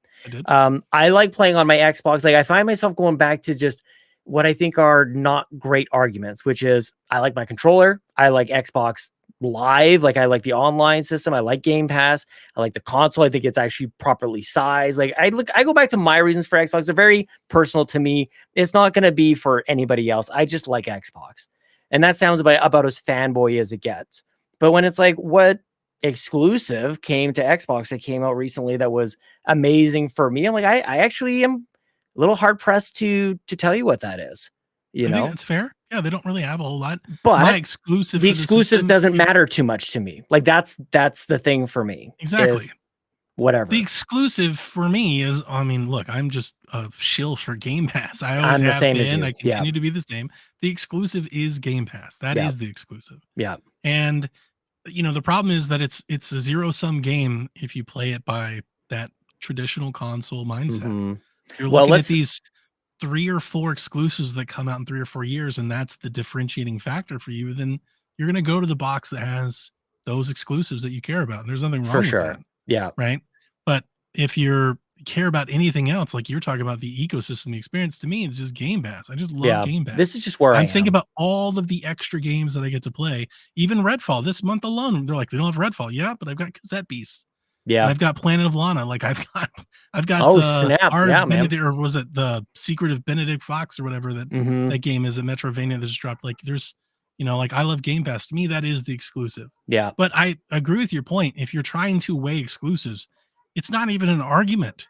A: I like playing on my Xbox. Like I find myself going back to just what I think are not great arguments, which is I like my controller. I like Xbox Live. Like I like the online system. I like Game Pass. I like the console. I think it's actually properly sized. Like I go back to my reasons for Xbox. They're very personal to me. It's not going to be for anybody else. I just like Xbox. And that sounds about as fanboy as it gets. But when it's like, what exclusive came to Xbox that came out recently that was amazing for me, I'm like, I actually am a little hard pressed to tell you what that is. You know,
C: that's fair. Yeah, they don't really have a whole lot.
A: But
C: the exclusive
A: doesn't matter too much to me. Like that's the thing for me.
C: Exactly.
A: Whatever.
C: The exclusive for me is, I mean, look, I'm just a shill for Game Pass. I always
A: I'm the
C: have
A: same
C: been.
A: as you.
C: I continue to be the same. The exclusive is Game Pass. That is the exclusive.
A: Yeah.
C: And you know, the problem is that it's a zero-sum game if you play it by that traditional console mindset. You're looking at these 3 or 4 exclusives that come out in 3 or 4 years, and that's the differentiating factor for you. Then you're going to go to the box that has those exclusives that you care about. And there's nothing wrong with that.
A: Yeah.
C: Right. But if you care about anything else, like you're talking about the ecosystem, the experience, to me, it's just Game Pass. I just love Game Pass.
A: This is just where I'm
C: thinking about all of the extra games that I get to play. Even Redfall this month alone. They're like, they don't have Redfall. Yeah, but I've got Cassette Beasts. Yeah. And I've got Planet of Lana. Like I've got
A: oh, snap.
C: Benedict, or was it the Secret of Benedict Fox or whatever that game is, a Metrovania that just dropped. Like there's, you know, like I love Game Pass. To me, that is the exclusive.
A: Yeah.
C: But I agree with your point. If you're trying to weigh exclusives, it's not even an argument.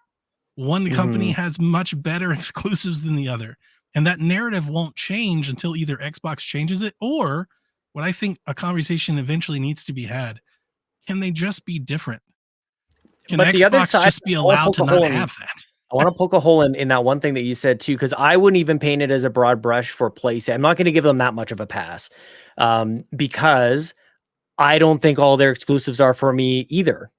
C: One company has much better exclusives than the other. And that narrative won't change until either Xbox changes it, or what I think a conversation eventually needs to be had. Can they just be different? Can
A: But the other
C: Xbox
A: side,
C: just be allowed to not have that?
A: I want to poke a hole in that one thing that you said too, because I wouldn't even paint it as a broad brush for PlayStation. I'm not going to give them that much of a pass, because I don't think all their exclusives are for me either.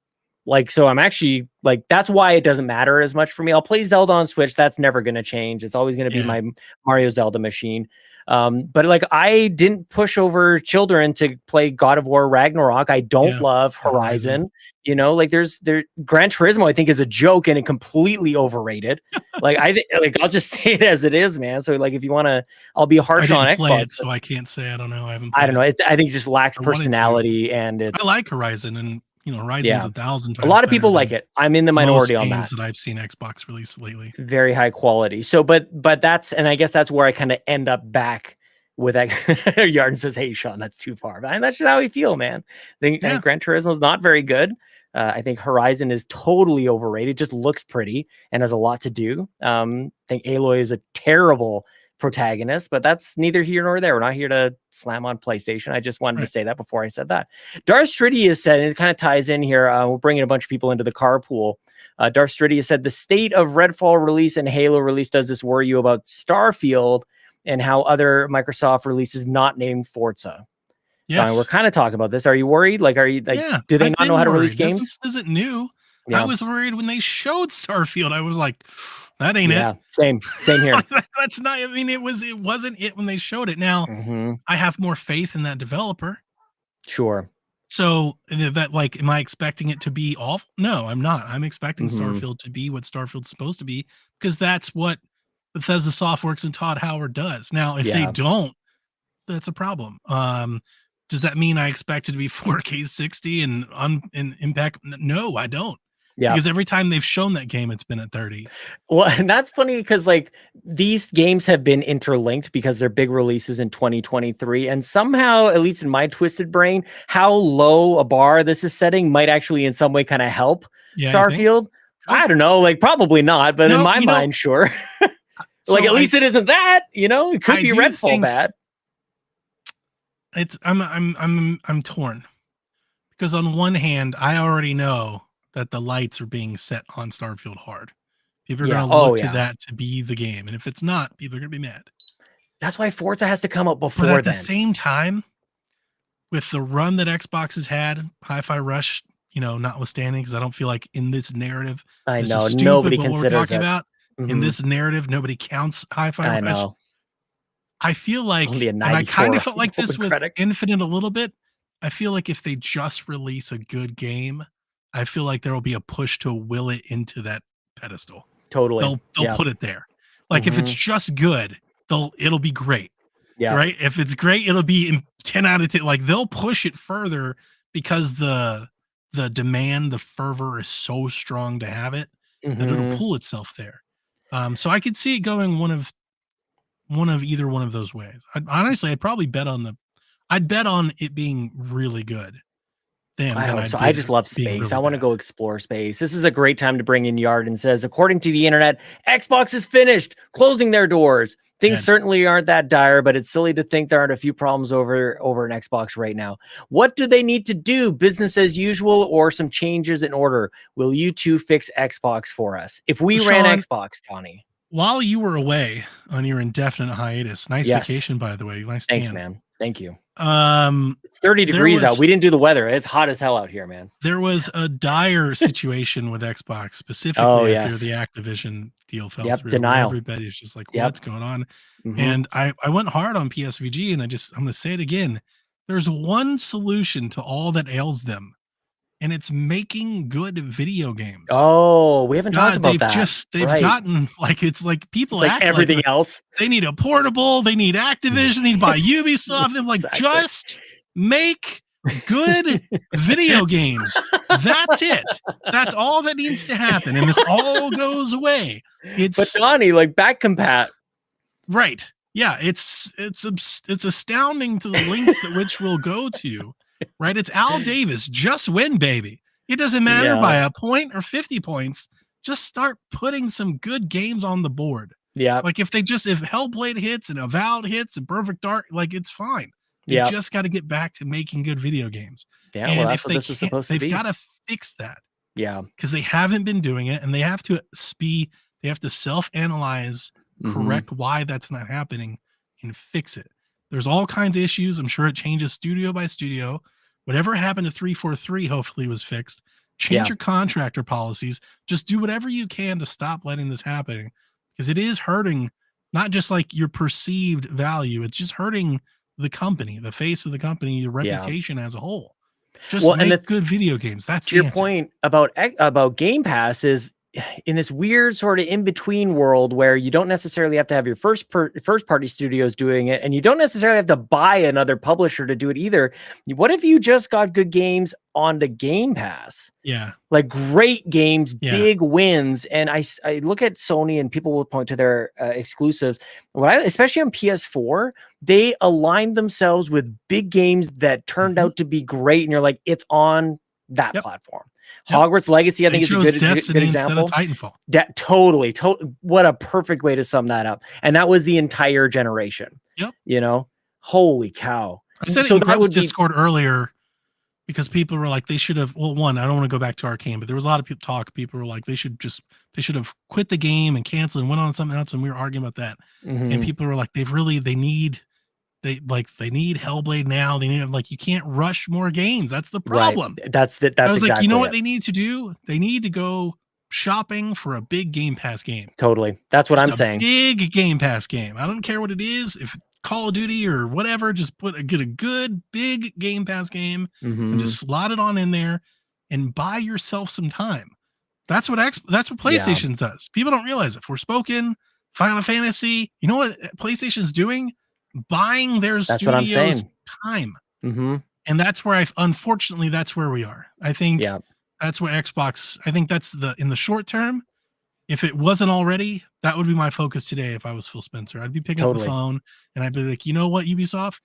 A: Like, so I'm actually like, that's why it doesn't matter as much for me. I'll play Zelda on Switch. That's never going to change. It's always going to be my Mario Zelda machine. But like, I didn't push over children to play God of War Ragnarok. I don't love Horizon. You know, like there's Gran Turismo, I think, is a joke and it completely overrated. Like I'll just say it as it is, man. So like, if you want to, I'll be harsh on Xbox.
C: So I can't say I don't know.
A: I don't know. I think it just lacks personality, and I
C: like Horizon, and Horizon's 1,000 times.
A: A lot of people like it. I'm in the minority on
C: that I've seen Xbox release lately.
A: Very high quality. So, but that's, and I guess that's where I kind of end up back with Yarden says, "Hey, Sean, that's too far." But that's just how we feel, man. I think Gran Turismo is not very good. I think Horizon is totally overrated. Just looks pretty and has a lot to do. I think Aloy is a terrible protagonist, but that's neither here nor there. We're not here to slam on PlayStation. I just wanted to say that before I said that. Darth Striddy has said, and it kind of ties in here, we're bringing a bunch of people into the carpool. Darth Striddy has said, the state of Redfall release and Halo release, does this worry you about Starfield and how other Microsoft releases not named Forza?
C: Yes.
A: We're kind of talking about this. Are you worried? Like, are you like, do they not know how to release games?
C: This isn't new. I was worried when they showed Starfield. I was like, that ain't it.
A: Same here.
C: That's not, I mean, it wasn't it when they showed it. Now I have more faith in that developer.
A: Sure.
C: So that, like, am I expecting it to be awful? No, I'm not. I'm expecting Starfield to be what Starfield's supposed to be, because that's what Bethesda Softworks and Todd Howard does. Now, if they don't, that's a problem. Does that mean I expect it to be 4K 60 and impact? No, I don't. Yeah, because every time they've shown that game, it's been at 30.
A: Well, and that's funny because like these games have been interlinked because they're big releases in 2023, and somehow, at least in my twisted brain, how low a bar this is setting might actually in some way kind of help Starfield. I don't know, like probably not, but in my mind, sure. Like at least it isn't that, it could be Redfall bad.
C: It's I'm torn, because on one hand, I already know that the lights are being set on Starfield hard. People are going to look to that to be the game. And if it's not, people are going to be mad.
A: That's why Forza has to come up before
C: But at the same time, with the run that Xbox has had, Hi-Fi Rush, notwithstanding, because I don't feel like in this narrative,
A: I know nobody considers it.
C: In this narrative, nobody counts Hi-Fi Rush.
A: I know.
C: I feel like, and I kind of felt like this with Infinite a little bit. I feel like if they just release a good game, I feel like there will be a push to will it into that pedestal.
A: Totally.
C: They'll put it there. Like if it's just good, it'll be great.
A: Yeah.
C: Right. If it's great, it'll be 10 out of 10. Like they'll push it further because the demand, the fervor is so strong to have it that it'll pull itself there. So I could see it going one of either one of those ways. Honestly, I'd probably bet on it being really good.
A: I hope so. I just love space. Really I want to go explore space. This is a great time to bring in Yarden says, according to the internet, Xbox is finished closing their doors. Things certainly aren't that dire, but it's silly to think there aren't a few problems over an Xbox right now. What do they need to do? Business as usual or some changes in order? Will you two fix Xbox for us? If we ran Xbox, Donnie.
C: While you were away on your indefinite hiatus, nice vacation, by the way. Nice.
A: Thanks, man. Thank you.
C: It's
A: 30 degrees out. We didn't do the weather. It's hot as hell out here, man.
C: There was a dire situation with Xbox, specifically after the Activision deal fell through.
A: Denial.
C: Everybody's just like, what's going on? And I went hard on PSVG, and I'm going to say it again. There's one solution to all that ails them, and it's making good video games.
A: Oh, we haven't talked about that.
C: They've gotten it's like people
A: it's like everything else.
C: They need a portable. They need Activision. They need to buy Ubisoft. They're like, just make good video games. That's it. That's all that needs to happen, and this all goes away.
A: But Donnie, like back compat.
C: Right. Yeah. It's astounding to the lengths that which we'll go to. Right. It's Al Davis. Just win, baby. It doesn't matter by a point or 50 points. Just start putting some good games on the board.
A: Yeah.
C: Like if Hellblade hits and Avowed hits and Perfect Dark, like it's fine. You just got to get back to making good video games.
A: Yeah. And well, that's what this was supposed to be.
C: They've got to fix that.
A: Yeah.
C: Because they haven't been doing it, and they have to self-analyze, correct why that's not happening, and fix it. There's all kinds of issues. I'm sure it changes studio by studio. Whatever happened to 343 hopefully was fixed. Change your contractor policies. Just do whatever you can to stop letting this happen, because it is hurting not just like your perceived value. It's just hurting the company, the face of the company, your reputation as a whole. Just make good video games. That's
A: to your point about Game Pass is in this weird sort of in-between world where you don't necessarily have to have your first party studios doing it, and you don't necessarily have to buy another publisher to do it either. What if you just got good games on the Game Pass?
C: Yeah.
A: Like great games, big wins. And I look at Sony, and people will point to their exclusives. Especially on PS4, they aligned themselves with big games that turned out to be great. And you're like, it's on that platform. Hogwarts Legacy, I think, is a good example.
C: Titanfall.
A: Totally. What a perfect way to sum that up. And that was the entire generation.
C: Yep.
A: You know, holy cow.
C: I said so that was Discord earlier, because people were like, they should have. Well, one, I don't want to go back to Arkane, but there was a lot of people were like, they should have quit the game and canceled and went on something else. And we were arguing about that. And people were like, they need Hellblade now. They need, like, you can't rush more games. That's the problem.
A: Right. That's
C: I was
A: exactly
C: like, you know what they need to do? They need to go shopping for a big Game Pass game.
A: Totally. That's what I'm saying.
C: Big Game Pass game. I don't care what it is. If Call of Duty or whatever, just get a good big Game Pass game and just slot it on in there and buy yourself some time. That's what PlayStation does. People don't realize it. Forspoken, Final Fantasy. You know what PlayStation's doing? Buying their studios time. And that's where unfortunately that's where we are. I think that's where Xbox, I think that's in the short term. If it wasn't already, that would be my focus today. If I was Phil Spencer, I'd be picking up the phone and I'd be like, you know what, Ubisoft,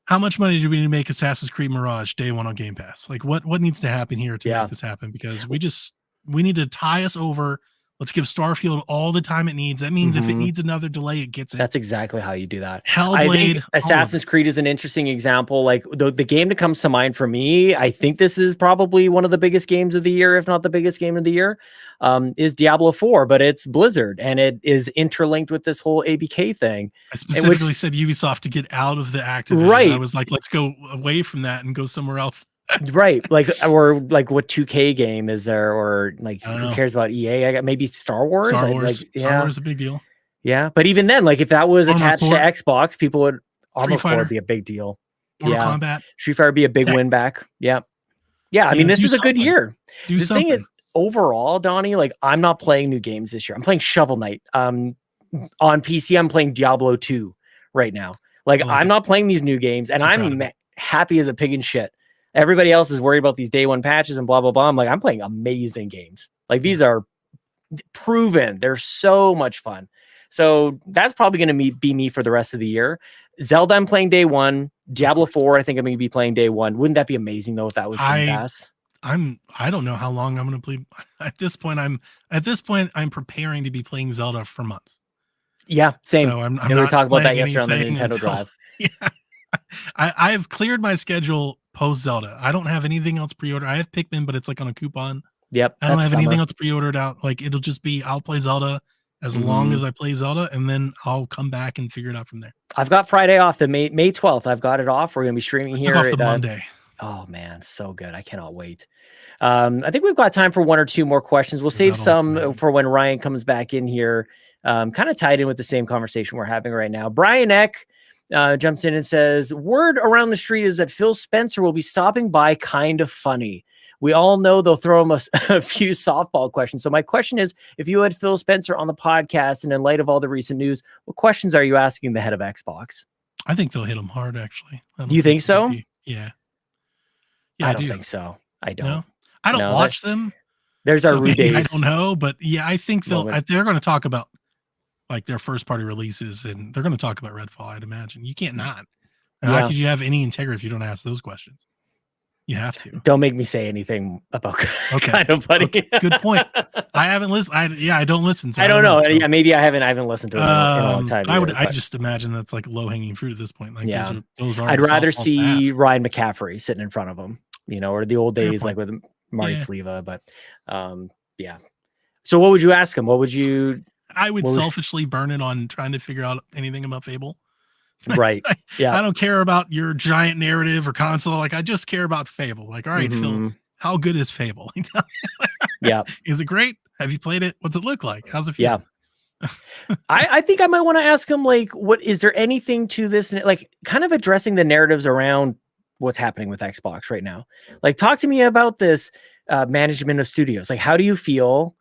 C: how much money do we need to make Assassin's Creed Mirage day one on Game Pass? Like what needs to happen here to make this happen? Because we need to tie us over. Let's give Starfield all the time it needs. That means if it needs another delay, it gets it.
A: That's exactly how you do that.
C: Hellblade.
A: I think Assassin's Creed is an interesting example. Like the game that comes to mind for me, I think this is probably one of the biggest games of the year, if not the biggest game of the year, is Diablo 4, but it's Blizzard, and it is interlinked with this whole ABK thing.
C: I specifically said Ubisoft to get out of the Activision.
A: Right.
C: I was like, let's go away from that and go somewhere else.
A: Right, like, or like what 2K game is there, or like who cares about EA? I got maybe Star Wars.
C: Star Wars is a big deal.
A: Yeah, but even then, like if that was attached to Xbox, people would
C: Street Fighter
A: would be a big deal.
C: Mortal Kombat.
A: Street Fighter would be a big win back. Yeah. I mean, this is a good year. The thing is, overall, Donnie, like I'm not playing new games this year. I'm playing Shovel Knight. On PC, I'm playing Diablo 2 right now. Like I'm not playing these new games, and I'm happy as a pig in shit. Everybody else is worried about these day one patches and blah, blah, blah. I'm like, I'm playing amazing games. Like these are proven. They're so much fun. So that's probably going to be me for the rest of the year. Zelda, I'm playing day one. Diablo 4, I think I'm going to be playing day one. Wouldn't that be amazing though if that was Game Pass?
C: I don't know how long I'm going to play. At this point, I'm preparing to be playing Zelda for months.
A: Yeah, same.
C: So
A: we were talking about that yesterday on the Nintendo Drive.
C: Yeah. I've cleared my schedule post Zelda. I don't have anything else pre-ordered. I have Pikmin, but it's like on a coupon.
A: Yep.
C: I don't have anything else pre-ordered out. Like it'll just be, I'll play Zelda as long as I play Zelda, and then I'll come back and figure it out from there.
A: I've got Friday off, the May 12th. I've got it off. We're going to be streaming here.
C: Off the Monday.
A: Oh man, so good. I cannot wait. I think we've got time for one or two more questions. We'll save some for when Ryan comes back in here. Kind of tied in with the same conversation we're having right now. Brian Eck jumps in and says, word around the street is that Phil Spencer will be stopping by Kind of Funny. We all know they'll throw him a few softball questions. So my question is, if you had Phil Spencer on the podcast, and in light of all the recent news, what questions are you asking the head of Xbox?
C: I think they'll hit him hard, actually.
A: Do you think so?
C: Yeah.
A: I don't think so. I don't.
C: No? I don't watch them.
A: There's our Rude Days.
C: I don't know, but yeah, I think they're going to talk about like their first party releases, and they're going to talk about Redfall, I'd imagine. You can't not. How could you have any integrity if you don't ask those questions? You have to.
A: Don't make me say anything about Kind of Funny.
C: Okay. Good point. I haven't listened. I don't listen. So
A: I don't know. Yeah, maybe I haven't listened to it in a long time.
C: I just imagine that's like low hanging fruit at this point. Like those are
A: I'd rather see Ryan McCaffrey sitting in front of him, or the old days, like with Marty Sleva, but yeah. So what would you ask him? What would you?
C: I would selfishly burn it on trying to figure out anything about Fable.
A: Right. Yeah.
C: I don't care about your giant narrative or console. Like, I just care about Fable. Like, all right, Phil, how good is Fable?
A: Yeah.
C: Is it great? Have you played it? What's it look like? How's it feel?
A: Yeah. I think I might want to ask him, like, what is there anything to this, like, kind of addressing the narratives around what's happening with Xbox right now? Like, talk to me about this management of studios. Like, how do you feel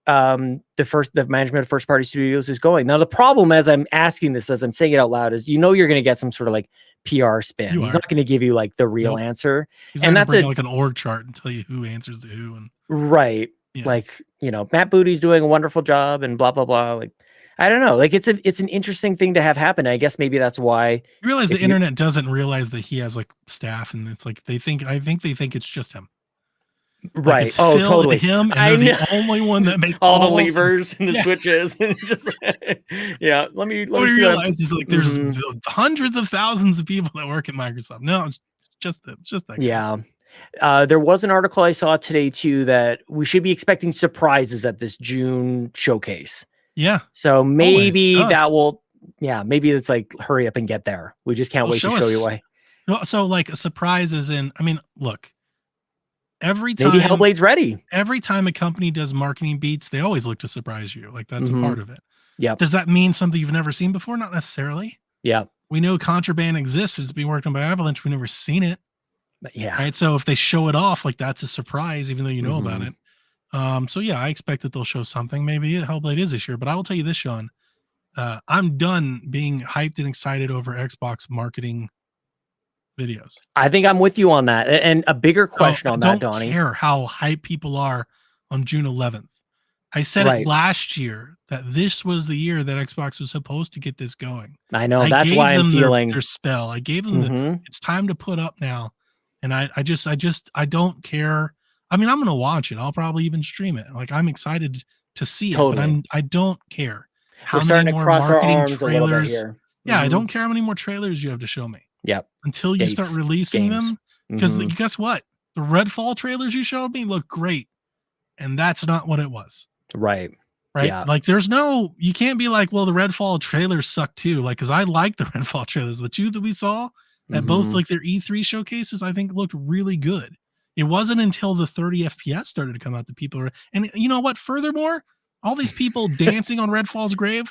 A: the management of first party studios is going? Now, the problem, as I'm asking this, as I'm saying it out loud, is you're going to get some sort of like PR spin. He's not going to give you like the real answer.
C: He's and that's like an org chart and tell you who answers to who. And
A: right. Yeah. Like, Matt Booty's doing a wonderful job and blah, blah, blah. Like, I don't know. Like, it's an interesting thing to have happen. I guess maybe that's why
C: you realize the internet doesn't realize that he has like staff, and it's like I think they think it's just him.
A: Right.
C: Like, oh, Phil totally. Him, and they're the only one that makes
A: all the levers and the switches, and just Let me
C: realize is like there's hundreds of thousands of people that work at Microsoft. No, it's just that.
A: Yeah. There was an article I saw today too that we should be expecting surprises at this June showcase.
C: Yeah.
A: So maybe that will. Yeah. Maybe it's like hurry up and get there. We just can't wait to show you why.
C: So like a surprise is in. I mean, look. Every time
A: maybe Hellblade's ready.
C: Every time a company does marketing beats, they always look to surprise you. Like that's a part of it.
A: Yeah.
C: Does that mean something you've never seen before? Not necessarily.
A: Yeah.
C: We know Contraband exists. It's being worked on by Avalanche. We've never seen it.
A: Yeah.
C: Right. So if they show it off, like that's a surprise, even though you know about it. So yeah, I expect that they'll show something. Maybe Hellblade is this year, but I will tell you this, Sean. I'm done being hyped and excited over Xbox marketing videos.
A: I think I'm with you on that. And a bigger question on that, Donnie.
C: I don't care how hyped people are on June 11th. I said it last year that this was the year that Xbox was supposed to get this going.
A: I know. That's why I'm feeling
C: their spell. I gave them it's time to put up now. And I don't care. I mean, I'm going to watch it. I'll probably even stream it. Like, I'm excited to see it, but I don't care.
A: We're starting to cross our arms a little bit here.
C: Yeah, I don't care how many more trailers you have to show me.
A: Yep.
C: Until you start releasing them. Because guess what? The Redfall trailers you showed me look great. And that's not what it was.
A: Right.
C: Yeah. Like you can't be like, well, the Redfall trailers suck too. Like, because I like the Redfall trailers. The two that we saw at both like their E3 showcases, I think looked really good. It wasn't until the 30 FPS started to come out that people were, and you know what? Furthermore, all these people dancing on Redfall's grave,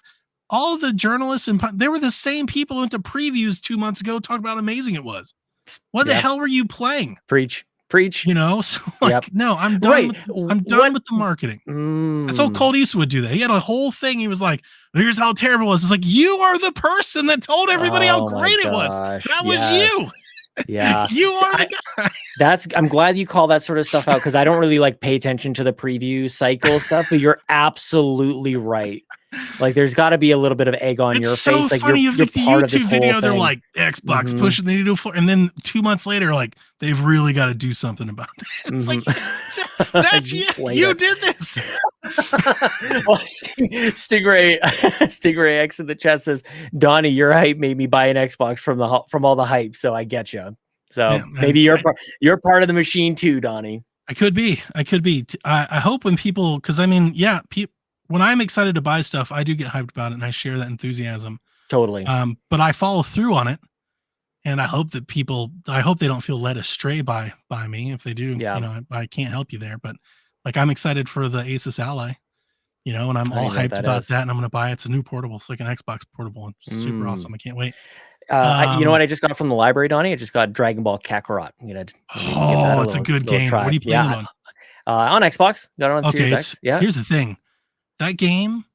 C: all the journalists they were the same people who went to previews 2 months ago talking about how amazing it was. What the hell were you playing?
A: Preach.
C: So like, no, I'm done. I'm done with the marketing. I saw Colt Eastwood do that. He had a whole thing. He was like, "Here's how terrible it was." It's like, you are the person that told everybody how great it was. That was you.
A: Yeah.
C: You are the guy.
A: I'm glad you call that sort of stuff out, because I don't really like pay attention to the preview cycle stuff, but you're absolutely right. Like, there's got to be a little bit of egg on your face. Like,
C: funny.
A: you're part of this whole
C: video,
A: thing.
C: they're like, Xbox pushing the needle for, and then 2 months later, like, they've really got to do something about that. It's like, that's you. You did this.
A: Well, Stingray X in the chat says, Donnie, your hype made me buy an Xbox from all the hype. So I get you. So maybe you're part of the machine too, Donnie.
C: I could be. I hope when people, because I mean, when I'm excited to buy stuff, I do get hyped about it, and I share that enthusiasm.
A: Totally.
C: But I follow through on it, and I hope that I hope they don't feel led astray by me. If they do, I can't help you there. But like, I'm excited for the Asus Ally, and I'm all hyped about that, and I'm going to buy it. It's a new portable. It's like an Xbox portable. It's super awesome. I can't wait.
A: You know what I just got from the library, Donnie? I just got Dragon Ball Kakarot.
C: It's a good game. What are you playing on?
A: On Xbox. Got it on Series X. Yeah.
C: Here's the thing. That game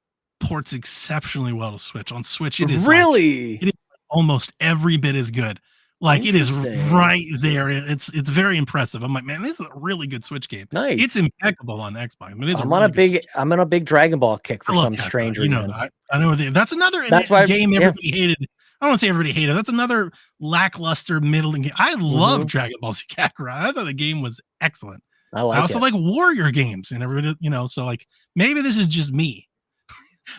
C: ports exceptionally well to Switch. On Switch, it is
A: really
C: it is almost every bit as good. Like, it is right there. It's very impressive. I'm like, man, this is a really good Switch game.
A: Nice.
C: It's impeccable on Xbox. But
A: I'm on a big Dragon Ball kick for some strange reason.
C: You know that. I know that's another game everybody hated. I don't want to say everybody hated. That's another lackluster middling game. I love Dragon Ball Z Kakarot. I thought the game was excellent. I also like Warrior games, and everybody, so like, maybe this is just me.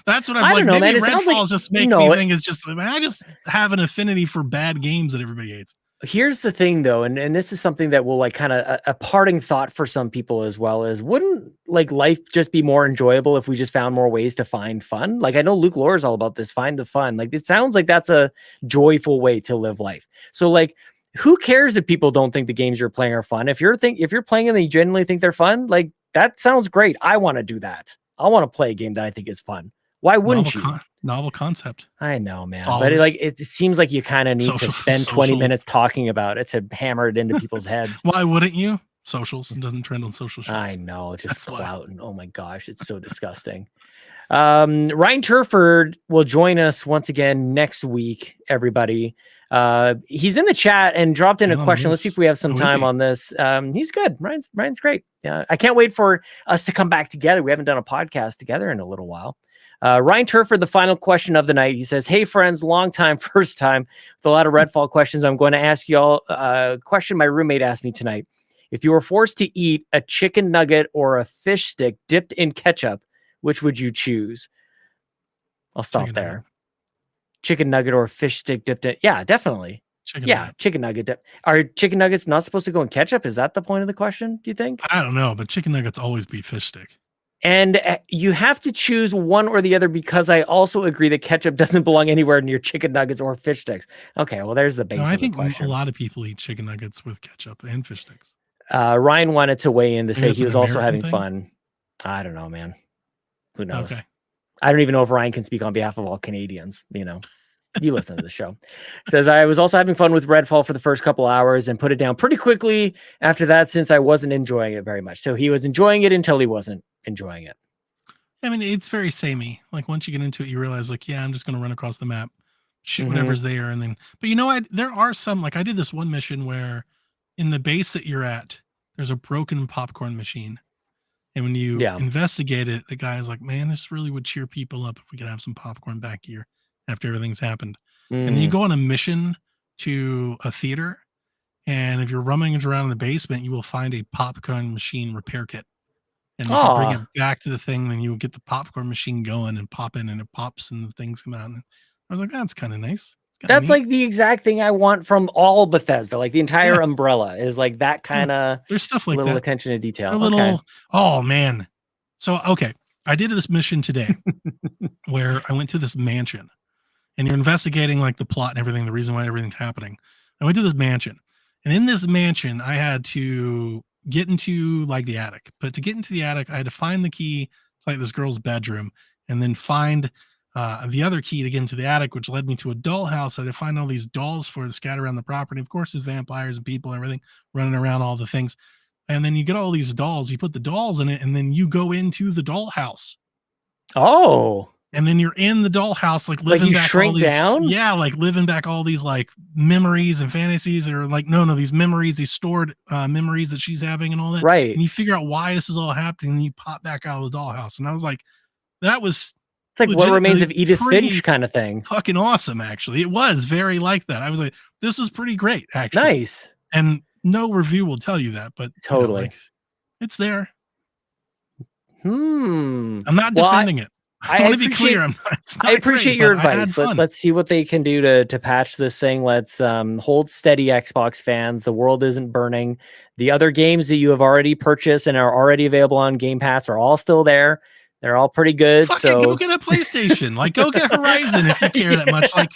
C: That's what I'm like. Maybe Redfall's just making me think it's just, I just have an affinity for bad games that everybody hates.
A: Here's the thing though, and this is something that will like kind of a parting thought for some people as well, is wouldn't like life just be more enjoyable if we just found more ways to find fun? Like I know Luke Lore is all about this, find the fun. Like it sounds like that's a joyful way to live life. So like who cares if people don't think the games you're playing are fun? If you're playing them and you genuinely think they're fun, like that sounds great. I want to do that. I want to play a game that I think is fun. Why wouldn't you?
C: Novel concept.
A: I know, man.
C: Followers.
A: But it seems like you kind of need to spend 20 minutes talking about it to hammer it into people's heads.
C: Why wouldn't you? Socials. It doesn't trend on social shit.
A: I know. Just clout. And oh my gosh, it's so disgusting. Ryan Turford will join us once again next week, everybody. He's in the chat and dropped in a question. Let's see if we have some time on this. He's good. Ryan's great. I can't wait for us to come back together. We haven't done a podcast together in a little while. Ryan Turford, the final question of the night. He says, hey friends, long time, first time with a lot of Redfall questions. I'm going to ask you all a question my roommate asked me tonight. If you were forced to eat a chicken nugget or a fish stick dipped in ketchup, which would you choose? I'll stop there. Nugget. Chicken nugget or a fish stick dipped in. Yeah, definitely. Chicken nugget dip. Are chicken nuggets not supposed to go in ketchup? Is that the point of the question, do you think?
C: I don't know, but chicken nuggets always be fish stick.
A: And you have to choose one or the other, because I also agree that ketchup doesn't belong anywhere near chicken nuggets or fish sticks. Okay, well, there's the base of the question. I think
C: a lot of people eat chicken nuggets with ketchup and fish sticks.
A: Ryan wanted to weigh in to say he was also having fun. I don't know, man. Who knows? Okay. I don't even know if Ryan can speak on behalf of all Canadians. You know, you listen to the show. Says, I was also having fun with Redfall for the first couple hours and put it down pretty quickly after that, since I wasn't enjoying it very much. So he was enjoying it until he wasn't enjoying it.
C: I mean, it's very samey. Like once you get into it, you realize like, yeah, I'm just going to run across the map, shoot whatever's there. And then, but you know what? There are some, like I did this one mission where in the base that you're at, there's a broken popcorn machine. And when you investigate it, the guy's like, man, this really would cheer people up if we could have some popcorn back here after everything's happened. And then you go on a mission to a theater. And if you're rummaging around in the basement, you will find a popcorn machine repair kit. And if you bring it back to the thing, then you will get the popcorn machine going and pop in, and it pops and the things come out. And I was like, that's kind of nice.
A: That's like the exact thing I want from all Bethesda. Like the entire umbrella is like that kind of
C: there's stuff like
A: little
C: that.
A: attention to detail.
C: Oh man. So, okay. I did this mission today where I went to this mansion, and you're investigating like the plot and everything, the reason why everything's happening. I went to this mansion, and in this mansion, I had to get into like the attic, but to get into the attic, I had to find the key to like this girl's bedroom, and then find the other key to get into the attic, which led me to a dollhouse. I had to find all these dolls for to scatter around the property. Of course, there's vampires and people and everything running around, all the things. And then you get all these dolls, you put the dolls in it, and then you go into the dollhouse.
A: Oh.
C: And then you're in the dollhouse, like living
A: you
C: back
A: shrink
C: all these,
A: down?
C: Yeah, like living back all these like memories and fantasies, or like these memories, these stored memories that she's having and all that.
A: Right.
C: And you figure out why this is all happening, and you pop back out of the dollhouse. And I was like, that was
A: it's like What Remains of Edith Finch kind of thing.
C: Fucking awesome, actually. It was very like that. I was like, this was pretty great, actually.
A: Nice.
C: And no review will tell you that, but
A: totally,
C: like, it's there.
A: I'm
C: not defending it. I want to be clear.
A: I appreciate your advice. Let's see what they can do to patch this thing. Let's hold steady, Xbox fans. The world isn't burning. The other games that you have already purchased and are already available on Game Pass are all still there. They're all pretty good. So
C: go get a PlayStation. Like, go get Horizon if you care that much. Like,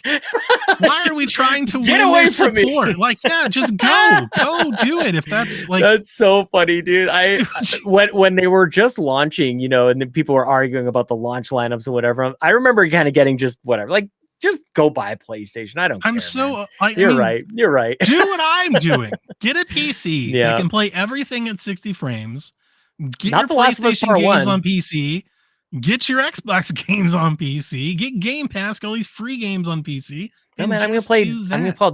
C: why are we trying to
A: get away from me?
C: Like, yeah, just go do it. If that's like,
A: that's so funny, dude. When they were just launching, and then people were arguing about the launch lineups and whatever. I remember kind of getting just whatever, like, just go buy a PlayStation. I don't care. You're right. You're right.
C: Do what I'm doing. Get a PC. Yeah. You can play everything at 60 frames. Get your PlayStation games on PC. Get your Xbox games on PC. Get Game Pass. Get all these free games on PC.
A: Yeah, man, I'm gonna play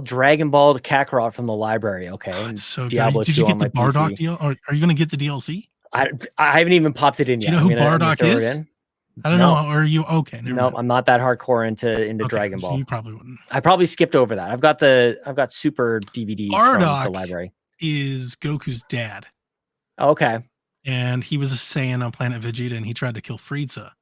A: Dragon Ball Kakarot from the library. Okay,
C: so Diablo. Did you get the Bardock deal? Or are you gonna get the DLC?
A: I haven't even popped it in yet.
C: Do you know who Bardock is? I don't know. Are you okay?
A: No, I'm not that hardcore into Dragon Ball.
C: You probably wouldn't.
A: I probably skipped over that. I've got super DVDs
C: Bardock
A: from the library.
C: Is Goku's dad.
A: Okay.
C: And he was a Saiyan on planet Vegeta, and he tried to kill Frieza.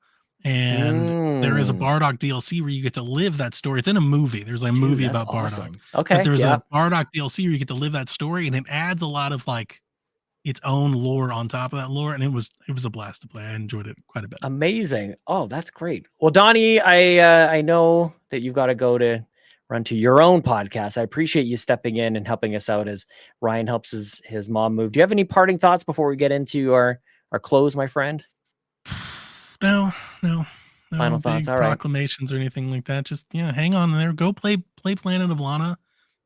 C: And there is a Bardock DLC where you get to live that story. It's in a movie. There's a movie about Bardock.
A: Okay.
C: But there's a Bardock DLC where you get to live that story, and it adds a lot of like its own lore on top of that lore. And it was a blast to play. I enjoyed it quite a bit.
A: Amazing. Oh, that's great. Well, Donnie, I know that you've got to go to run to your own podcast. I appreciate you stepping in and helping us out as Ryan helps his mom move. Do you have any parting thoughts before we get into our close, my friend?
C: No
A: Final thoughts. All right.
C: Proclamations or anything like that. Just hang on there. Go play Planet of Lana.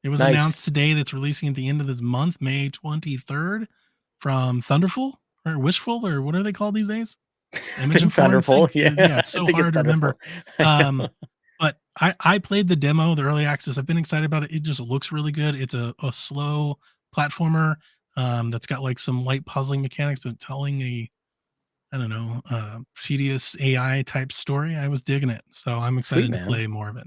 C: It was announced today that's releasing at the end of this month, May 23rd, from Thunderful or Wishful, or what are they called these days?
A: Thunderful. Yeah,
C: it's so hard to remember. But I played the demo, the early access. I've been excited about it. It just looks really good. It's a slow platformer that's got like some light puzzling mechanics, but telling a serious AI type story. I was digging it. So I'm excited to play more of it.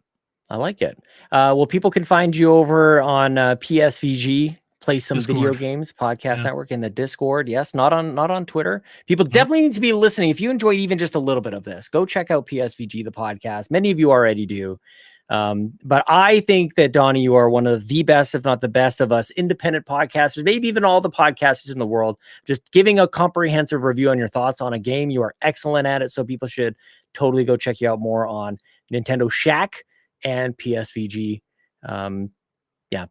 A: I like it. Well, people can find you over on PSVG, Play Some
C: Discord.
A: Video Games Podcast Network, in the Discord. Yes, not on Twitter. People definitely need to be listening. If you enjoyed even just a little bit of this, go check out PSVG, the podcast. Many of you already do. But I think that, Donnie, you are one of the best, if not the best of us independent podcasters, maybe even all the podcasters in the world, just giving a comprehensive review on your thoughts on a game. You are excellent at it. So people should totally go check you out more on Nintendo Shack and PSVG.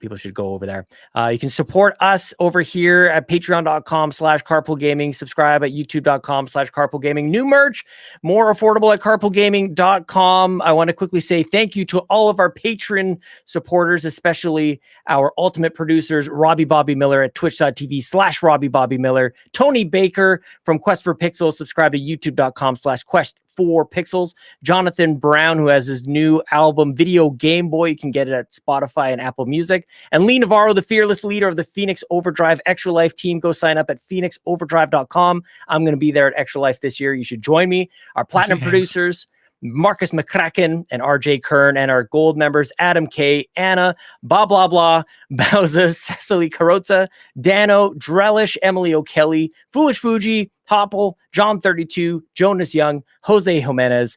A: People should go over there. You can support us over here at patreon.com/carpoolgaming. Subscribe at youtube.com/carpoolgaming. New merch, more affordable at carpoolgaming.com. I want to quickly say thank you to all of our patron supporters, especially our ultimate producers, Robbie Bobby Miller at twitch.tv/Robbie Bobby Miller, Tony Baker from Quest for Pixels. Subscribe to youtube.com/Quest4Pixels. Jonathan Brown, who has his new album, Video Game Boy. You can get it at Spotify and Apple Music. And Lee Navarro, the fearless leader of the Phoenix Overdrive Extra Life team. Go sign up at phoenixoverdrive.com. I'm going to be there at Extra Life this year. You should join me. Our platinum producers, Markus McCracken and RJ Kern, and our gold members, Adam K, Anna, BobLoblaw, Bowsah, Cecily Carrozza, Dannohh, Drellesh, Emily O'Kelly, Fulish Fuji, Hoppel, John 32, Jonas Young, Jose Jimenez,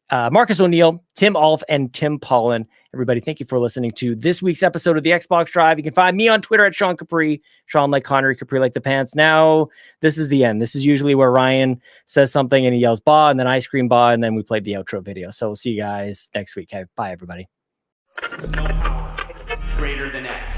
A: Marcus O'Neill, Tim Aulph, and Tim Paullin. Everybody, thank you for listening to this week's episode of the Xbox Drive. You can find me on Twitter at Sean Capri, Sean like Connery, Capri like the pants. Now, this is the end. This is usually where Ryan says something and he yells "bah," and then I scream "bah," and then we played the outro video. So we'll see you guys next week. Okay, bye, everybody.
B: No power greater than X.